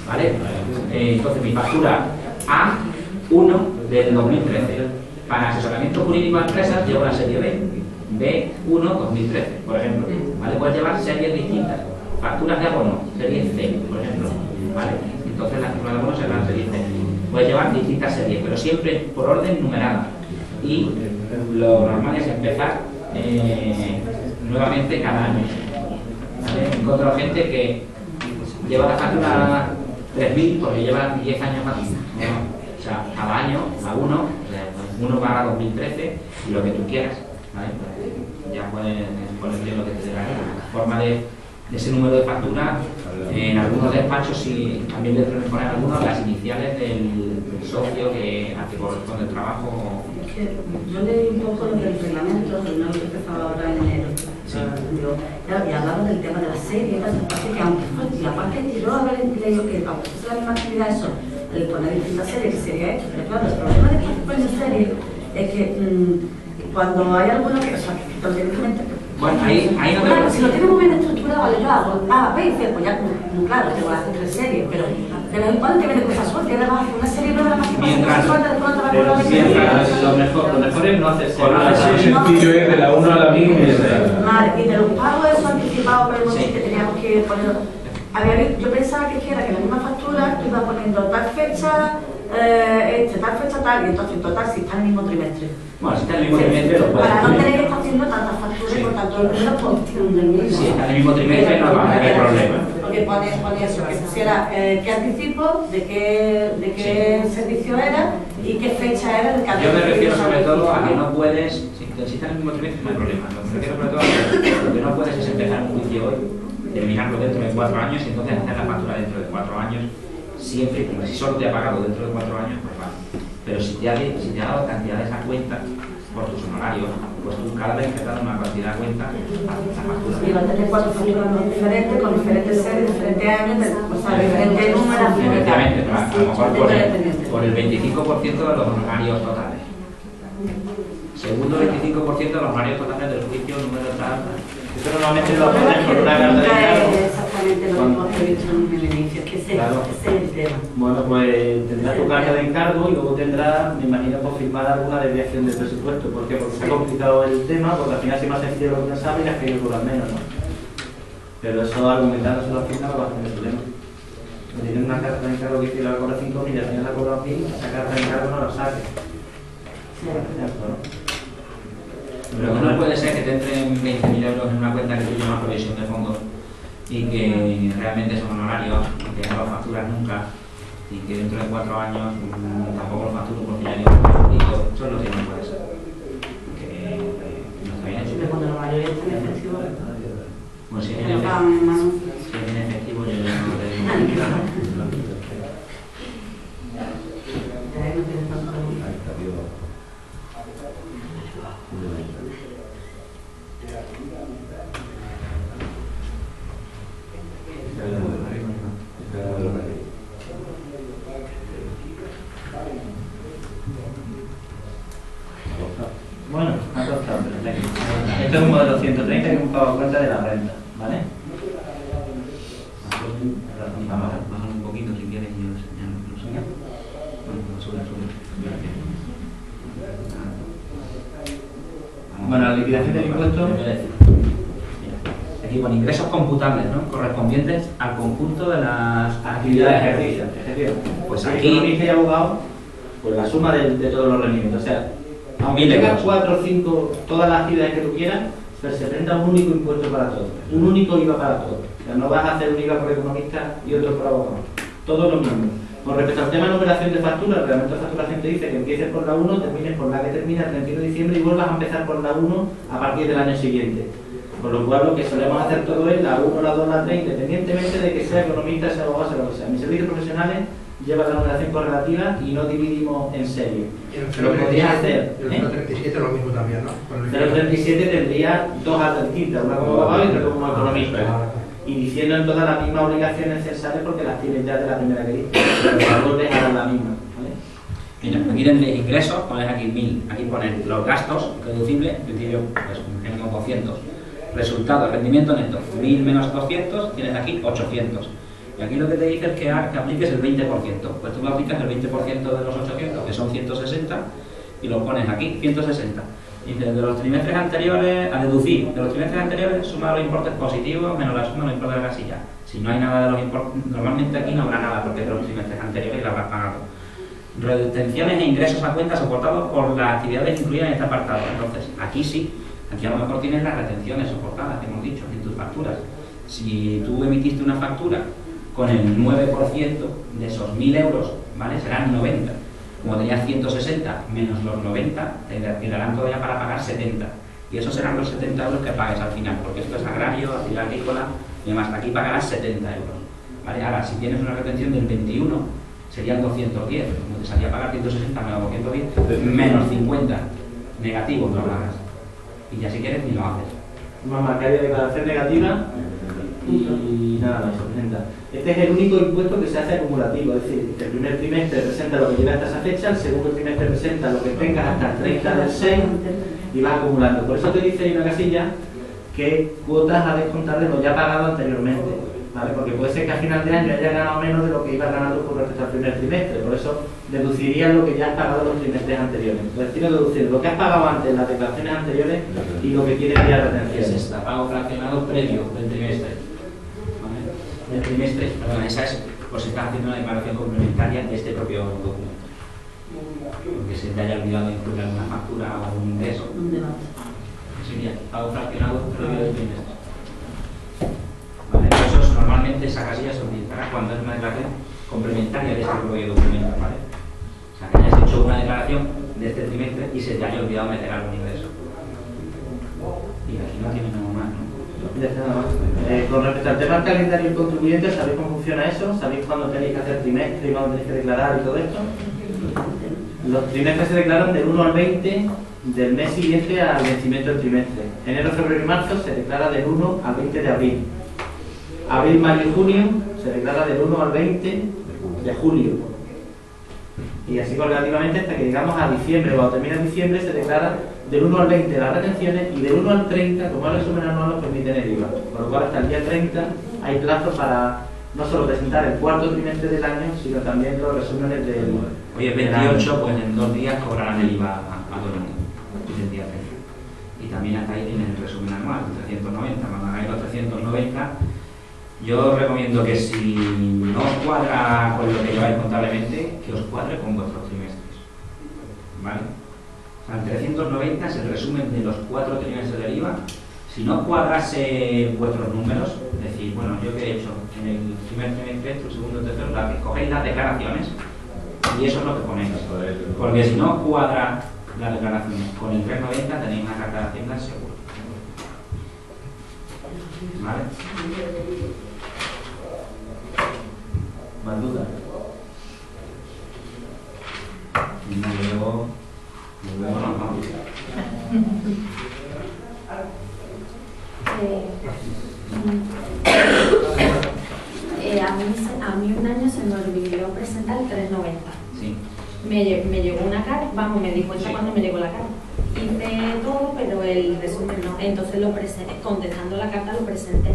¿vale? Entonces mi factura A1 del 2013. Para asesoramiento jurídico a empresas llevo la serie B1 2013, por ejemplo, ¿vale? Puedes llevar series distintas. Facturas de abono, serie C, por ejemplo, ¿vale? Entonces las facturas de abono serán la serie C. Puedes llevar distintas series, pero siempre por orden numerada. Y lo normal es empezar nuevamente cada año. ¿Vale? Encuentro gente que lleva la factura 3000 porque lleva 10 años más. O sea, cada año, a uno para 2013 y lo que tú quieras. ¿Vale? Ya puedes poner lo que te dé la gana. La forma de ese número de factura, en algunos despachos sí, también le pueden poner algunos las iniciales del socio al que corresponde el trabajo. Yo leí un poco del reglamento, del nuevo que empezaba ahora en enero. Y hablaba del tema de la serie, así que aunque fue, y aparte yo haber leído que aunque sea la misma actividad eso, el poner distintas series que sería esto, pero claro, el problema de que se ponen serie es que cuando hay alguna que, o sea, que directamente. Bueno, ahí no te... Si lo tienes muy bien estructurado, vale, yo hago A, B y C, pues ya, claro, te voy a hacer 3 series, pero de vez en cuando te viene cosas sueltas, y ahora vas a hacer una serie nueva, más que cosas sueltas, después no te vas a poner lo mejor es no hacer series. Lo sencillo es de la 1 a la 1000 y de los pagos esos anticipados, pero sí que teníamos que poner. Yo pensaba que era que en la misma factura tú ibas poniendo tal fecha, tal fecha, tal, y entonces en total si está en el mismo trimestre. Bueno, si está en el mismo trimestre lo puedes para no tener que estar haciendo tantas facturas y por tanto el número del mismo. Si está en el mismo trimestre no va a haber problema. Porque pone eso, que pusiera qué anticipo, de qué servicio era y qué fecha era el cambio. Yo me refiero sobre todo a que no puedes, si está en el mismo trimestre no hay problema. Me refiero sobre todo a que lo que no puedes es empezar un juicio hoy, terminarlo dentro de 4 años y entonces hacer la factura dentro de 4 años, siempre, como si solo te ha pagado dentro de 4 años, pues vale. Pero si te ha dado cantidades a cuenta por tus honorarios, pues tú cada vez que te das una cantidad a cuenta, la factura. Y va a tener 4 facturas diferentes, con diferentes series, diferentes años, o sea, diferentes números. Efectivamente, a lo mejor por el 25% de los honorarios totales. Segundo 25% de los honorarios totales del juicio número tal. Eso normalmente lo pones por una carta de encargo. Exactamente lo que hemos dicho en el inicio, que ese es el tema. Bueno, pues tendrás tu carta de encargo y luego tendrás, me imagino, pues firmar alguna desviación del presupuesto. ¿Por qué? Porque se ha complicado el tema, porque al final es más sencillo lo que pensaba y has querido cobrar menos, ¿no? Pero eso argumentándoselo al final no va a tener problema. Si tienes una carta de encargo que dice que la cobra 5.000 y al final la cobra 1.000, esa carta de encargo no la saques. Por ejemplo, ¿no? Pero no puede ser que te entren 20.000 euros en una cuenta que tú llamas provisión de fondos y que realmente son honorarios y que no lo facturas nunca y que dentro de 4 años tampoco lo facturo porque ya digo y eso es lo que no puede ser. Que no está bien hecho. Pero cuando lo mayoría está en efectivo. Bueno, si es en efectivo yo ya no le digo. Bueno, esto es un modelo 130 que es un pago a cuenta de la renta, ¿vale? Baja un poquito si quieres y yo señalo. Sube. Bueno, la liquidación del impuesto. Aquí pone ingresos computables, ¿no? Correspondientes al conjunto de las Actividades ejercidas. Pues aquí, aquí economista y abogado, pues la suma de todos los rendimientos. O sea, aunque tengas 4 o 5, todas las actividades que tú quieras, pero se presenta un único impuesto para todos, un único IVA para todos. O sea, no vas a hacer un IVA por economista y otro por abogado. Todos los mismos. Con respecto al tema de numeración de factura, el reglamento de facturación te dice que empieces por la 1, termines por la que termina el 31 de diciembre y vuelvas a empezar por la 1 a partir del año siguiente. Por lo cual lo que solemos hacer todo es la 1, la 2, la 3, independientemente de que sea economista, sea abogado, sea lo que sea. Mis servicios profesionales lleva la numeración correlativa y no dividimos en serie. Lo podrías hacer. El 037 lo mismo también, ¿no? 037 tendría dos altas distintas, una como abogado y otra como economista. Y diciendo en todas las mismas obligaciones necesarias porque las tienes ya de la primera que diste, pero las vuelves a dar la misma. Mira, aquí tendréis ingresos, pones aquí 1000, aquí pones los gastos deducibles, en principio, pues, tenemos 200. Resultado, rendimiento neto, 1000 menos 200, tienes aquí 800. Y aquí lo que te dice es que apliques el 20%. Pues tú aplicas el 20% de los 800, que son 160, y lo pones aquí, 160. Dice, de los trimestres anteriores, a deducir, de los trimestres anteriores, suma los importes positivos menos la suma de los importes de la casilla. Si no hay nada de los importes, normalmente aquí no habrá nada porque es de los trimestres anteriores y la habrás pagado. Retenciones e ingresos a cuenta soportados por las actividades incluidas en este apartado. Entonces, aquí sí, aquí a lo mejor tienes las retenciones soportadas que hemos dicho en tus facturas. Si tú emitiste una factura con el 9% de esos 1000 euros, ¿vale? Serán 90. Como tenías 160 menos los 90, te quedarán todavía para pagar 70. Y esos serán los 70 euros que pagues al final, porque esto es agrario, actividad agrícola y demás. Aquí pagarás 70 euros. ¿Vale? Ahora, si tienes una retención del 21, serían 210. Como te salía a pagar 160 menos 210, menos 50 negativo no lo hagas. Y ya si quieres ni lo haces. Vamos a marcar declaración negativa y nada más se presenta. Este es el único impuesto que se hace acumulativo, es decir, el primer trimestre presenta lo que llega hasta esa fecha, el segundo trimestre presenta lo que tengas hasta el 30 del 6 y vas acumulando. Por eso te dice ahí una casilla que cuotas a descontar de lo ya pagado anteriormente, ¿vale? Porque puede ser que al final de año hayas ganado menos de lo que ibas ganando con respecto al primer trimestre, por eso deducirías lo que ya has pagado en los trimestres anteriores. Entonces tienes que deducir lo que has pagado antes en las declaraciones anteriores y lo que tienes ya retenciones. Está pago fraccionado previo del trimestre. El trimestre, perdón, esa es por si estás haciendo una declaración complementaria de este propio documento. Porque se te haya olvidado incluir alguna factura o algún ingreso. Sería pago fraccionado previo del trimestre. ¿Vale? Eso normalmente esa casilla se utilizará cuando es una declaración complementaria de este propio documento. ¿Vale? O sea, que hayas hecho una declaración de este trimestre y se te haya olvidado meter algún ingreso. Y aquí no tiene nada más, ¿no? Ya está, nada más. Con respecto al tema del calendario del contribuyente, ¿sabéis cómo funciona eso? ¿Sabéis cuándo tenéis que hacer trimestre y cuándo tenéis que declarar y todo esto? Los trimestres se declaran del 1 al 20 del mes siguiente al vencimiento del trimestre. Enero, febrero y marzo se declara del 1 al 20 de abril. Abril, mayo y junio se declara del 1 al 20 de julio. Y así correlativamente hasta que llegamos a diciembre. Cuando termina diciembre se declara del 1 al 20 las retenciones y del 1 al 30, como el resumen anual nos permite el IVA. Por lo cual hasta el día 30 hay plazo para no solo presentar el cuarto trimestre del año, sino también los resúmenes del... Hoy es 28, pues en 2 días cobrarán el IVA a todo el mundo. Y el día 30. Y también hasta ahí tienen el resumen anual, 390. Cuando hagáis los 390, yo os recomiendo que si no os cuadra con lo que lleváis contablemente, que os cuadre con vuestros trimestres. ¿Vale? O sea, el 390 es el resumen de los 4 trimestres del IVA. Si no cuadrase vuestros números, es decir, bueno, yo que he hecho en el primer trimestre, el segundo, el tercero, cogéis las declaraciones y eso es lo que ponéis. Porque si no cuadra las declaraciones con el 390, tenéis una carta de Hacienda seguro. ¿Vale? ¿Más dudas? Luego nos vamos. A mí un año se me olvidó presentar el 390. Sí. Me llegó una carta, vamos, me di cuenta cuando me llegó la carta. Hice todo, pero el resumen no. Entonces lo presenté, contestando la carta lo presenté.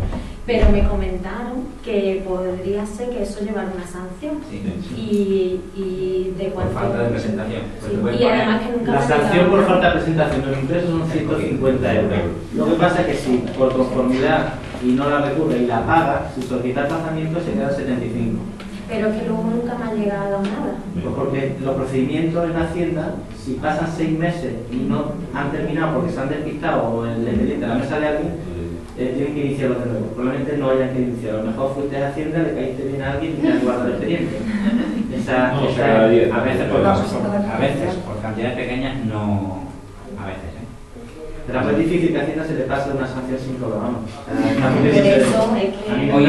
Pero me comentaron que podría ser que eso llevara una sanción. Sí. Y de cuánto. Por falta de presentación. Sí. Y además que nunca. La sanción por falta de presentación de los impresos son 150 euros. Lo que pasa es que si por conformidad y no la recurre y la paga, si solicita el tratamiento se queda 75. Pero que luego nunca me ha llegado nada. Pues porque los procedimientos en Hacienda, si pasan 6 meses y no han terminado porque se han despistado o el expediente a la mesa de alguien, tienen que iniciarlo de nuevo. Probablemente no hayan que iniciarlo. A lo mejor fuiste a Hacienda, le caíste bien a alguien y te han guardado el expediente. A veces, por cantidades pequeñas, no. A veces, Pero es muy difícil que a Hacienda se le pase una sanción sin cobrar, vamos. Por eso es que... Hoy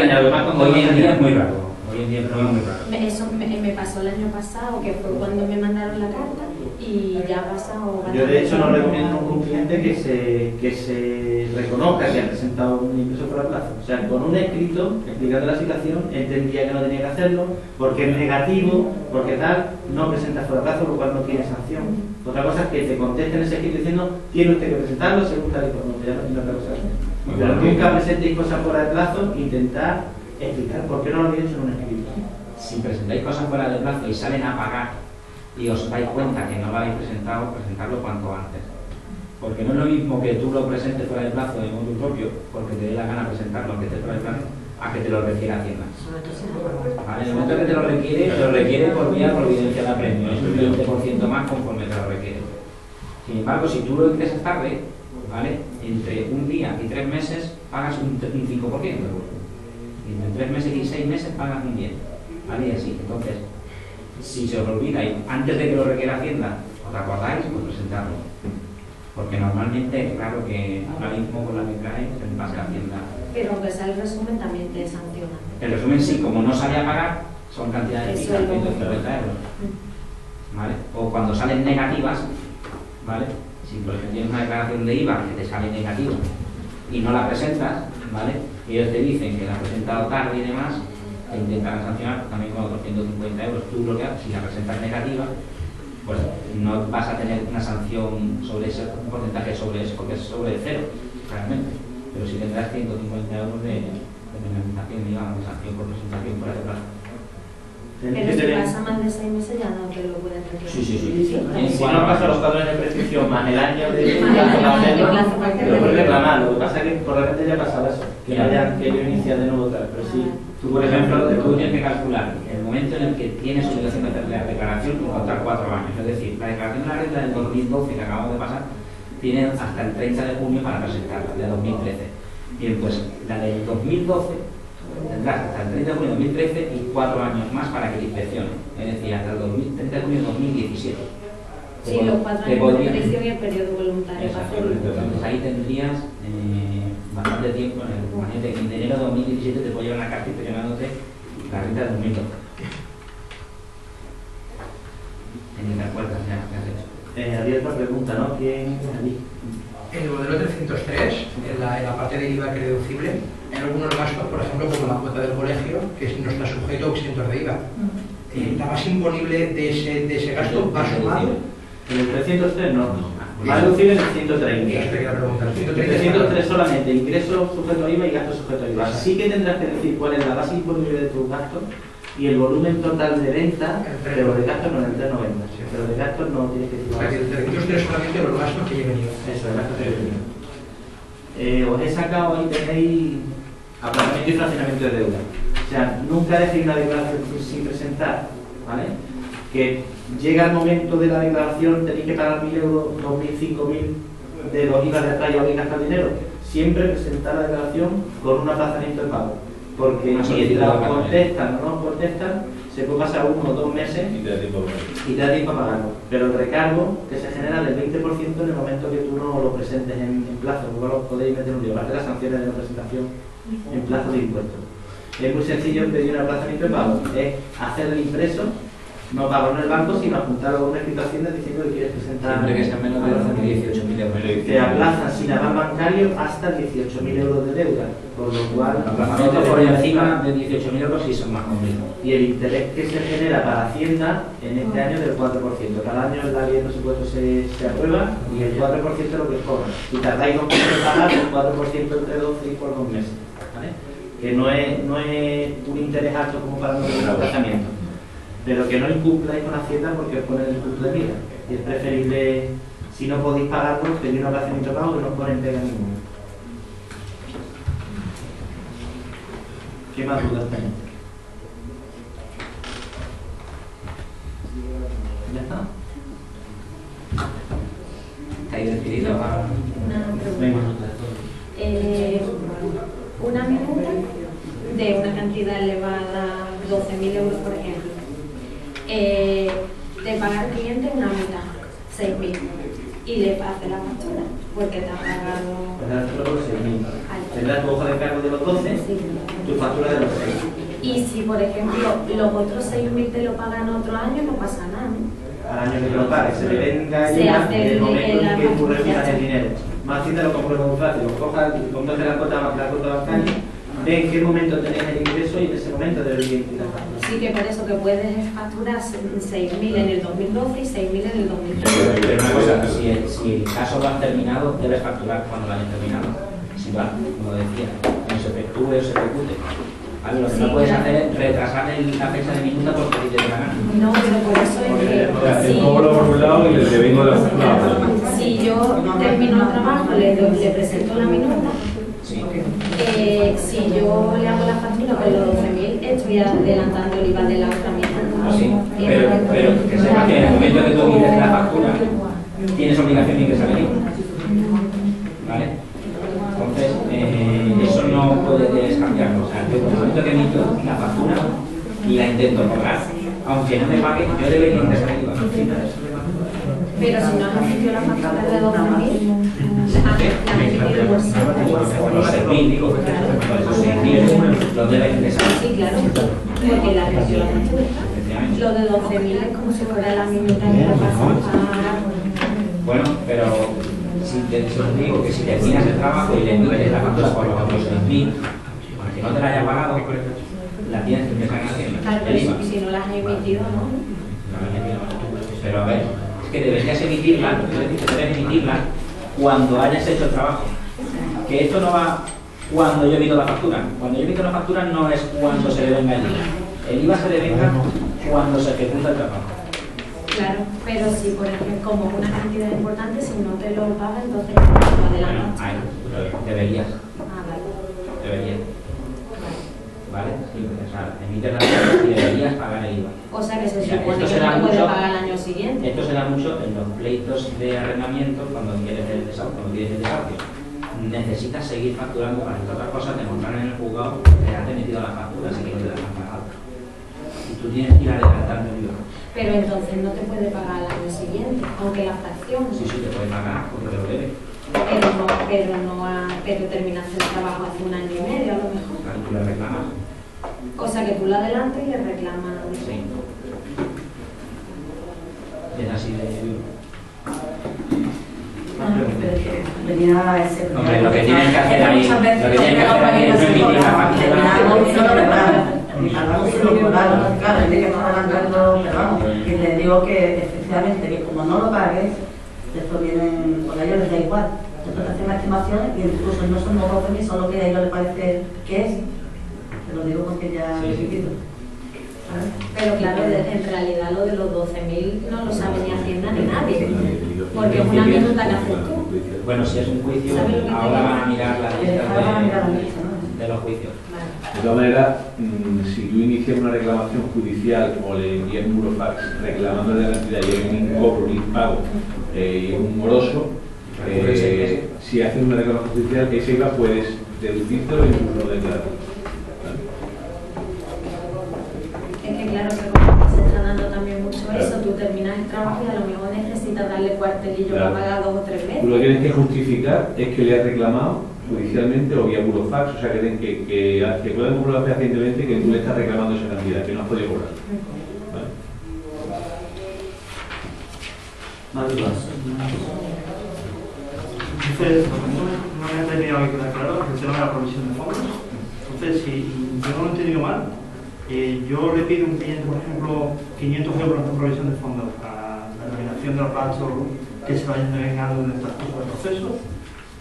en día es muy raro. bien, pero muy raro. Eso me pasó el año pasado, que fue cuando me mandaron la carta, y ya ha pasado. Yo de hecho no recomiendo a un cliente que se reconozca que ha presentado un impreso fuera de plazo. O sea, con un escrito explicando la situación, entendía que no tenía que hacerlo, porque es negativo, porque tal, no presenta fuera de plazo, lo cual no tiene sanción. Otra cosa es que te contesten ese escrito diciendo, tiene usted que presentarlo según tal y como ya no tiene otra cosa. Pero nunca presentéis cosas fuera de plazo, intentar explicar por qué no lo habéis hecho en un escrito. Si presentáis cosas fuera de plazo y salen a pagar y os dais cuenta que no lo habéis presentado, presentarlo cuanto antes. Porque no es lo mismo que tú lo presentes fuera de plazo de modo propio, porque te dé la gana presentarlo aunque esté fuera de plazo, a que te lo requiera Hacienda. Vale, en el momento que te lo requiere por vía providencia de apremio, es un 20% más conforme te lo requiere. Sin embargo, si tú lo ingresas tarde, ¿vale? Entre un día y 3 meses pagas un 5%. Y entre 3 meses y 6 meses pagas un 10%. ¿Vale? Y así. Entonces, si se os olvida y antes de que lo requiera Hacienda, os acordáis, pues presentarlo. Porque normalmente, claro que ahora mismo con la que trae, se pasa a Hacienda. Pero aunque sea el resumen, también te sanciona. El resumen sí, como no sale a pagar, son cantidades fijas, 150 euros. ¿Vale? O cuando salen negativas, ¿vale? Si por ejemplo tienes una declaración de IVA que te sale negativa y no la presentas, ¿vale? Y ellos te dicen que la has presentado tarde y demás, te intentarán sancionar también con otros 150 euros. Tú lo que haces, si la presentas negativa, pues no vas a tener una sanción sobre ese, un porcentaje sobre eso, porque es sobre cero, realmente. Pero sí tendrás 150 euros de penalización, digamos, de sanción por presentación fuera de plazo. Pero si pasa más de 6 meses ya no te lo pueden retirar. Sí. Si no pasa los 4 años de prescripción más el año de plazo para hacerlo, lo puedes reclamar. Lo que pasa es que por repente ya ha pasado eso, que haya que iniciar de nuevo otra. Pero sí, tú por ejemplo, tú tienes que calcular el momento en el que tienes obligación de hacer la declaración y contar 4 años. Es decir, la declaración de la renta del 2012 que acabamos de pasar tiene hasta el 30 de junio para presentarla, de 2013. Bien, pues la del 2012 tendrás hasta el 30 de junio de 2013 y 4 años más para que te inspeccione. Es decir, hasta el 30 de junio de 2017. Sí, los 4 años de inspección y el periodo voluntario para hacerlo. Entonces ahí tendrías bastante tiempo. Imagínate que en enero de 2017 te puede llevar una carta inspeccionándote la renta de 2012. Ni te acuerdas ya que has hecho. Había otra pregunta, ¿no? ¿Quién es allí? En el modelo 303, en la parte del IVA que es reducible, hay algunos gastos, por ejemplo, como la cuota del colegio, que no está sujeto a exentos de IVA. ¿La base imponible de ese gasto va sumado? En el 303 no. Va reducible en el 130. Eso te quería preguntar. En el 303 solamente ingresos sujetos a IVA y gastos sujetos a IVA. Sí que tendrás que decir cuál es la base imponible de tus gastos y el volumen total de venta, pero de gastos no en el 390. Pero de gastos no tienes que decir. O sea, que el 303 solamente los gastos que lleven IVA. Eso, el gasto que lleven. Os he sacado, ahí tenéis aplazamiento y fraccionamiento de deuda. O sea, nunca dejéis una declaración sin presentar, ¿vale? Que llega el momento de la declaración, tenéis que pagar 1.000 euros, 2.000, 5.000 de los IVA de atrás y habéis gastado dinero. Siempre presentar la declaración con un aplazamiento de pago. Porque mientras contestan o no contestan, se puede pasar 1 o 2 meses y te da tiempo a pagarlo. Pero el recargo que se genera del 20% en el momento que tú no lo presentes en plazo, luego lo podéis meter un lío, aparte de las sanciones de no presentación en plazo de impuestos. Es muy sencillo pedir un aplazamiento de pago, es hacer el impreso, no pago en el banco, sino apuntarlo con una escrito Hacienda diciendo que quieres presentar. Siempre que sea menos de 18.000 euros. Te aplazan sin aval bancario hasta 18.000 euros de deuda, por lo cual. Aplazamiento por encima de 18.000 euros sí son más complicados. Y el interés que se genera para Hacienda en este año es del 4%. Cada año la ley de presupuesto se aprueba y el 4% es lo que cobra. Si tardáis 2 meses en pagar, el 4% entre 12 y por 2 meses. ¿Vale? Que no es un interés alto como para un aplazamiento, pero que no incumpláis con Hacienda porque os ponen el punto de mira. Y es preferible, si no podéis pagarlo, pedir un aplazamiento de pago que no os ponen pega ninguna. ¿Qué más dudas tenéis? ¿Ya está? ¿Está ahí decidido? Una multa de una cantidad elevada, 12.000 euros por ejemplo, de pagar al cliente una multa, 6.000, y le hace la factura, porque te ha pagado. Tendrás tu hoja de cargo de los 12, tu factura de los 6. Y si, por ejemplo, los otros 6.000 te lo pagan otro año, no pasa nada, ¿no? Al año que te lo pague, se le venga Se ya hace el momento en que tú la recibas el dinero. Más Hacienda lo comprueba muy fácil, cojas, compras la cuota bancaria, ve en qué momento tenéis el ingreso y en ese momento debes ir a la factura. Sí, que por eso que puedes facturar 6.000 en el 2012 y 6.000 en el 2013. Pero una cosa, si el caso lo has terminado, debes facturar cuando lo hayas terminado. Si va, como decía, no se efectúe o se ejecute. Lo que no puedes hacer es retrasar la fecha de minuta porque dices de la gana. No, pero por eso es que... El cobro por un lado y el debiendo la factura. Si yo termino el trabajo, le presento la minuta, sí. Si yo le hago la factura con los 12.000, estoy adelantando el IVA de la otra mitad. Sí, pero que sepa que en el momento que tú emites la factura, tienes obligación de ingresar el IVA. ¿Vale? Entonces, eso no puedes cambiarlo. O sea, yo en el momento que emito la factura y la intento cobrar, aunque no me pague, yo debería ingresar el IVA. Pero si no has emitido la factura de 12.000, la has emitido por los 6.000, digo, los 6.000 los debes ingresar. Sí, claro, porque la has emitido la factura. Lo de 12.000 es como si fuera la minuta que la pasas para... Bueno, pero si te digo que si terminas el trabajo y le emites la factura por los otros 6.000, aunque no te la haya pagado, la tienes que empezar a hacer. Claro, pero si no la has emitido, ¿no? Pero a ver, es que deberías emitirla, debes emitirla cuando hayas hecho el trabajo. Que esto no va cuando yo emito la factura. Cuando yo emito la factura no es cuando se devenga el IVA. El IVA se devenga cuando se ejecuta el trabajo. Claro, pero si por ejemplo, como una cantidad importante, si no te lo paga, entonces no lo adelantas. Bueno, deberías. Vale. Deberías. ¿Vale? Sí, o sea, emites la factura y deberías pagar el IVA. O sea que se Mira, supone esto que se da no te puede mucho- pagar el año siguiente. Esto se da mucho en los pleitos de arrendamiento cuando quieres el desahucio. Cuando quieres el desahucio. Necesitas seguir facturando para que otras cosas demostrar en el juzgado que has emitido la factura, así que no te la han pagado. Y tú tienes que ir adelantando el IVA. Pero entonces no te puede pagar al año siguiente, aunque la fracción. Sí, te puede pagar porque te lo debe. Pero terminaste el trabajo hace un año y medio a lo mejor. Claro, tú le reclamas. O sea que tú lo adelantas y le reclamas. Sí. Es así de duro. Venía ese... Hombre, lo que tienes que hacer ahí, lo que tienes que hacer ahí es no emitir la factura. Claro, el día que estamos hablando, pero vamos, y te digo que efectivamente, que como no lo pagues, después vienen, porque a ellos les da igual, después te hacen las estimaciones y incluso no son los 12.000, son lo que a ellos les parece que es. Te lo digo porque ya he vivido. Pero claro, en realidad lo de los 12.000 no lo sabe ni Hacienda ni nadie, porque es una minuta que haces tú. Bueno, si es un juicio, ahora van a mirar las listas de los juicios. De todas maneras, si tú inicias una reclamación judicial o le envías un burofax reclamándole la cantidad y hay un incobro, un impago y un moroso, si haces una reclamación judicial, ese IVA puedes deducírtelo e incluso declararlo. Es que claro, que como se está dando también mucho eso, tú terminas el trabajo y a lo mejor necesitas darle cuartelillo para pagar 2 o 3 veces. Tú lo que tienes que justificar es que le has reclamado judicialmente o vía burofax, o sea que puedan comprobar fehacientemente que tú le estás reclamando esa cantidad, que no has podido cobrar. ¿Vale? Más dudas. Entonces, no me ha terminado de quedar claro el tema de la provisión de fondos. Entonces, si yo no lo he entendido mal, yo le pido a un cliente, por ejemplo, 500 euros de provisión de fondos para la eliminación de los gastos que se vayan devengando en el transcurso del proceso,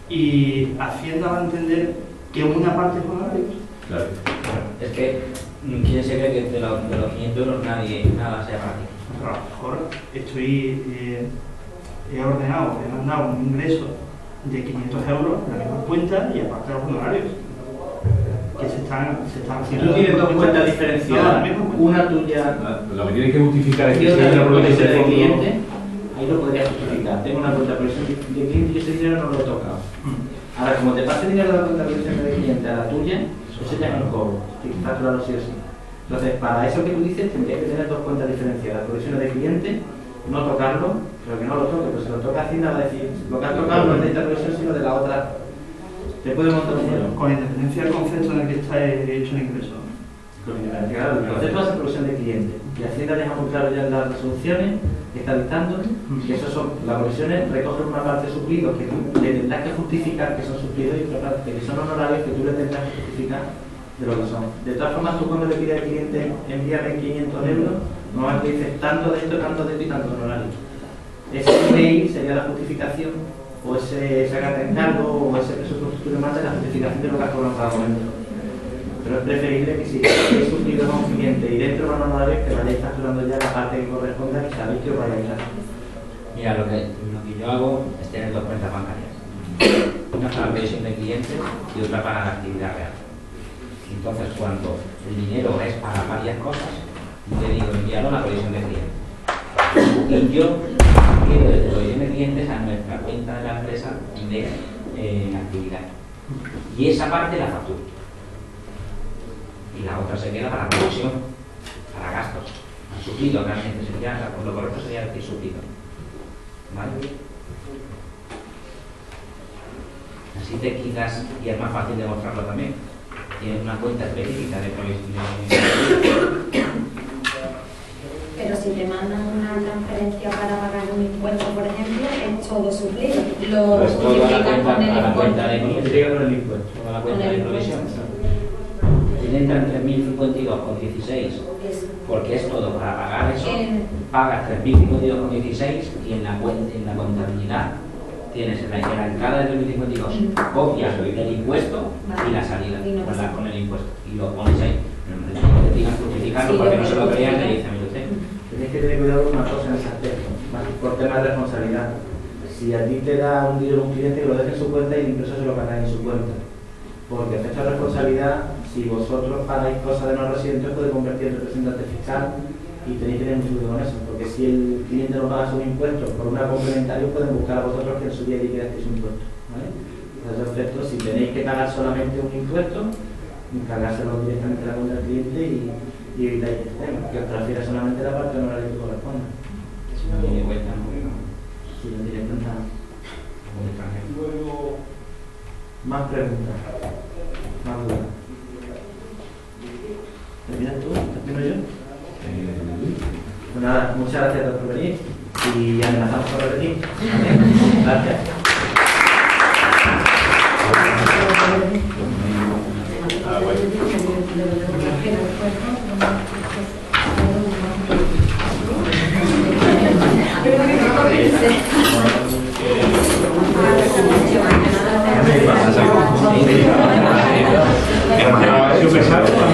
y Hacienda va a entender que una parte es honorarios. Claro. Es que quién se cree que de los 500 euros nada sea para ti. Pero a lo mejor he ordenado, he mandado un ingreso de 500 euros en la misma cuenta y aparte los honorarios que se están haciendo. Tú tienes dos cuentas diferenciadas, una tuya. Lo que tienes que justificar es que si hay hay una provisión de del cliente, fondo, ahí lo podrías justificar. Tengo una cuenta de provisión de cliente y ese dinero no lo he tocado. Ahora, como te pase dinero de la cuenta de provisión de cliente a la tuya, ese ya no lo cobro. Tienes que facturarlo sí o sí. Entonces, para eso que tú dices, tendrías que tener dos cuentas diferenciadas. Provisiones de cliente, no tocarlo, pero que no lo toque, pues si lo toca Hacienda va a decir, lo que has tocado no es de esta provisión, sino de la otra. Te puede montar un dinero. Con independencia del concepto en el que está hecho el ingreso. Claro, el concepto va a ser provisión de clientes. Y Hacienda deja muy claro ya en las resoluciones que está dictando que eso son, las provisiones recogen una parte de suplidos que tú le tendrás que justificar que son suplidos y otra parte que son honorarios que tú le tendrás que justificar de lo que son. De todas formas, tú cuando le pides al cliente envíame 500 euros, normalmente dices tanto de esto y tanto de honorario. Ese email sería la justificación, o esa carta de encargo, o ese presupuesto que tú le mandas, la justificación de lo que has cobrado cada momento. Pero es preferible que si habéis suplido a un cliente y dentro de los honorarios que vayáis facturando ya la parte que corresponda y sabéis que os vayáis a dar. Mira, lo que yo hago es tener dos cuentas bancarias. Una para la previsión de clientes y otra para la actividad real. Entonces, cuando el dinero es para varias cosas, te digo enviarlo a la previsión de clientes. Y yo quiero desde la previsión de clientes a nuestra cuenta de la empresa de actividad. Y esa parte la facturo. Y la otra se queda para provisión, para gastos, al suplido realmente sería, por lo correcto sería decir suplido. ¿Vale? Así te quitas, y es más fácil demostrarlo también. Tienes una cuenta específica de provisión. Pero si te mandan una transferencia para pagar un impuesto, por ejemplo, es todo suplido. Lo Pues todo a la cuenta de impuesto. A la cuenta de provisión. Entra en 3.052,16 porque es todo para pagar eso, pagas 3.052,16 y en la contabilidad tienes en la entrada de 3.052 copias del impuesto y la salida con el impuesto y lo pones ahí. No te digas justificarlo porque no se lo crean y le dicen, mire usted. Tienes que tener cuidado con una cosa en ese aspecto, por tema de responsabilidad. Si a ti te da un dinero un cliente, que lo deje en su cuenta y el impreso se lo paga en su cuenta. Porque efecto de responsabilidad, si vosotros pagáis cosas de no residentes, puede convertir en representante fiscal y tenéis que tener mucho cuidado con eso. Porque si el cliente no paga sus impuestos por una complementaria, pueden buscar a vosotros que en su día liquidasteis un impuesto. ¿Vale? Entonces, efecto, si tenéis que pagar solamente un impuesto, encargárselo directamente a la cuenta del cliente y evitáis este tema, que os transfiera solamente la parte honoraria que corresponda. Si no tiene cuenta, no. Si no tiene cuenta, más preguntas, más dudas. ¿Terminas tú? ¿Termino yo? Pues nada, muchas gracias a todos por venir y amenazamos por repetir. Gracias. ¿Qué pasa?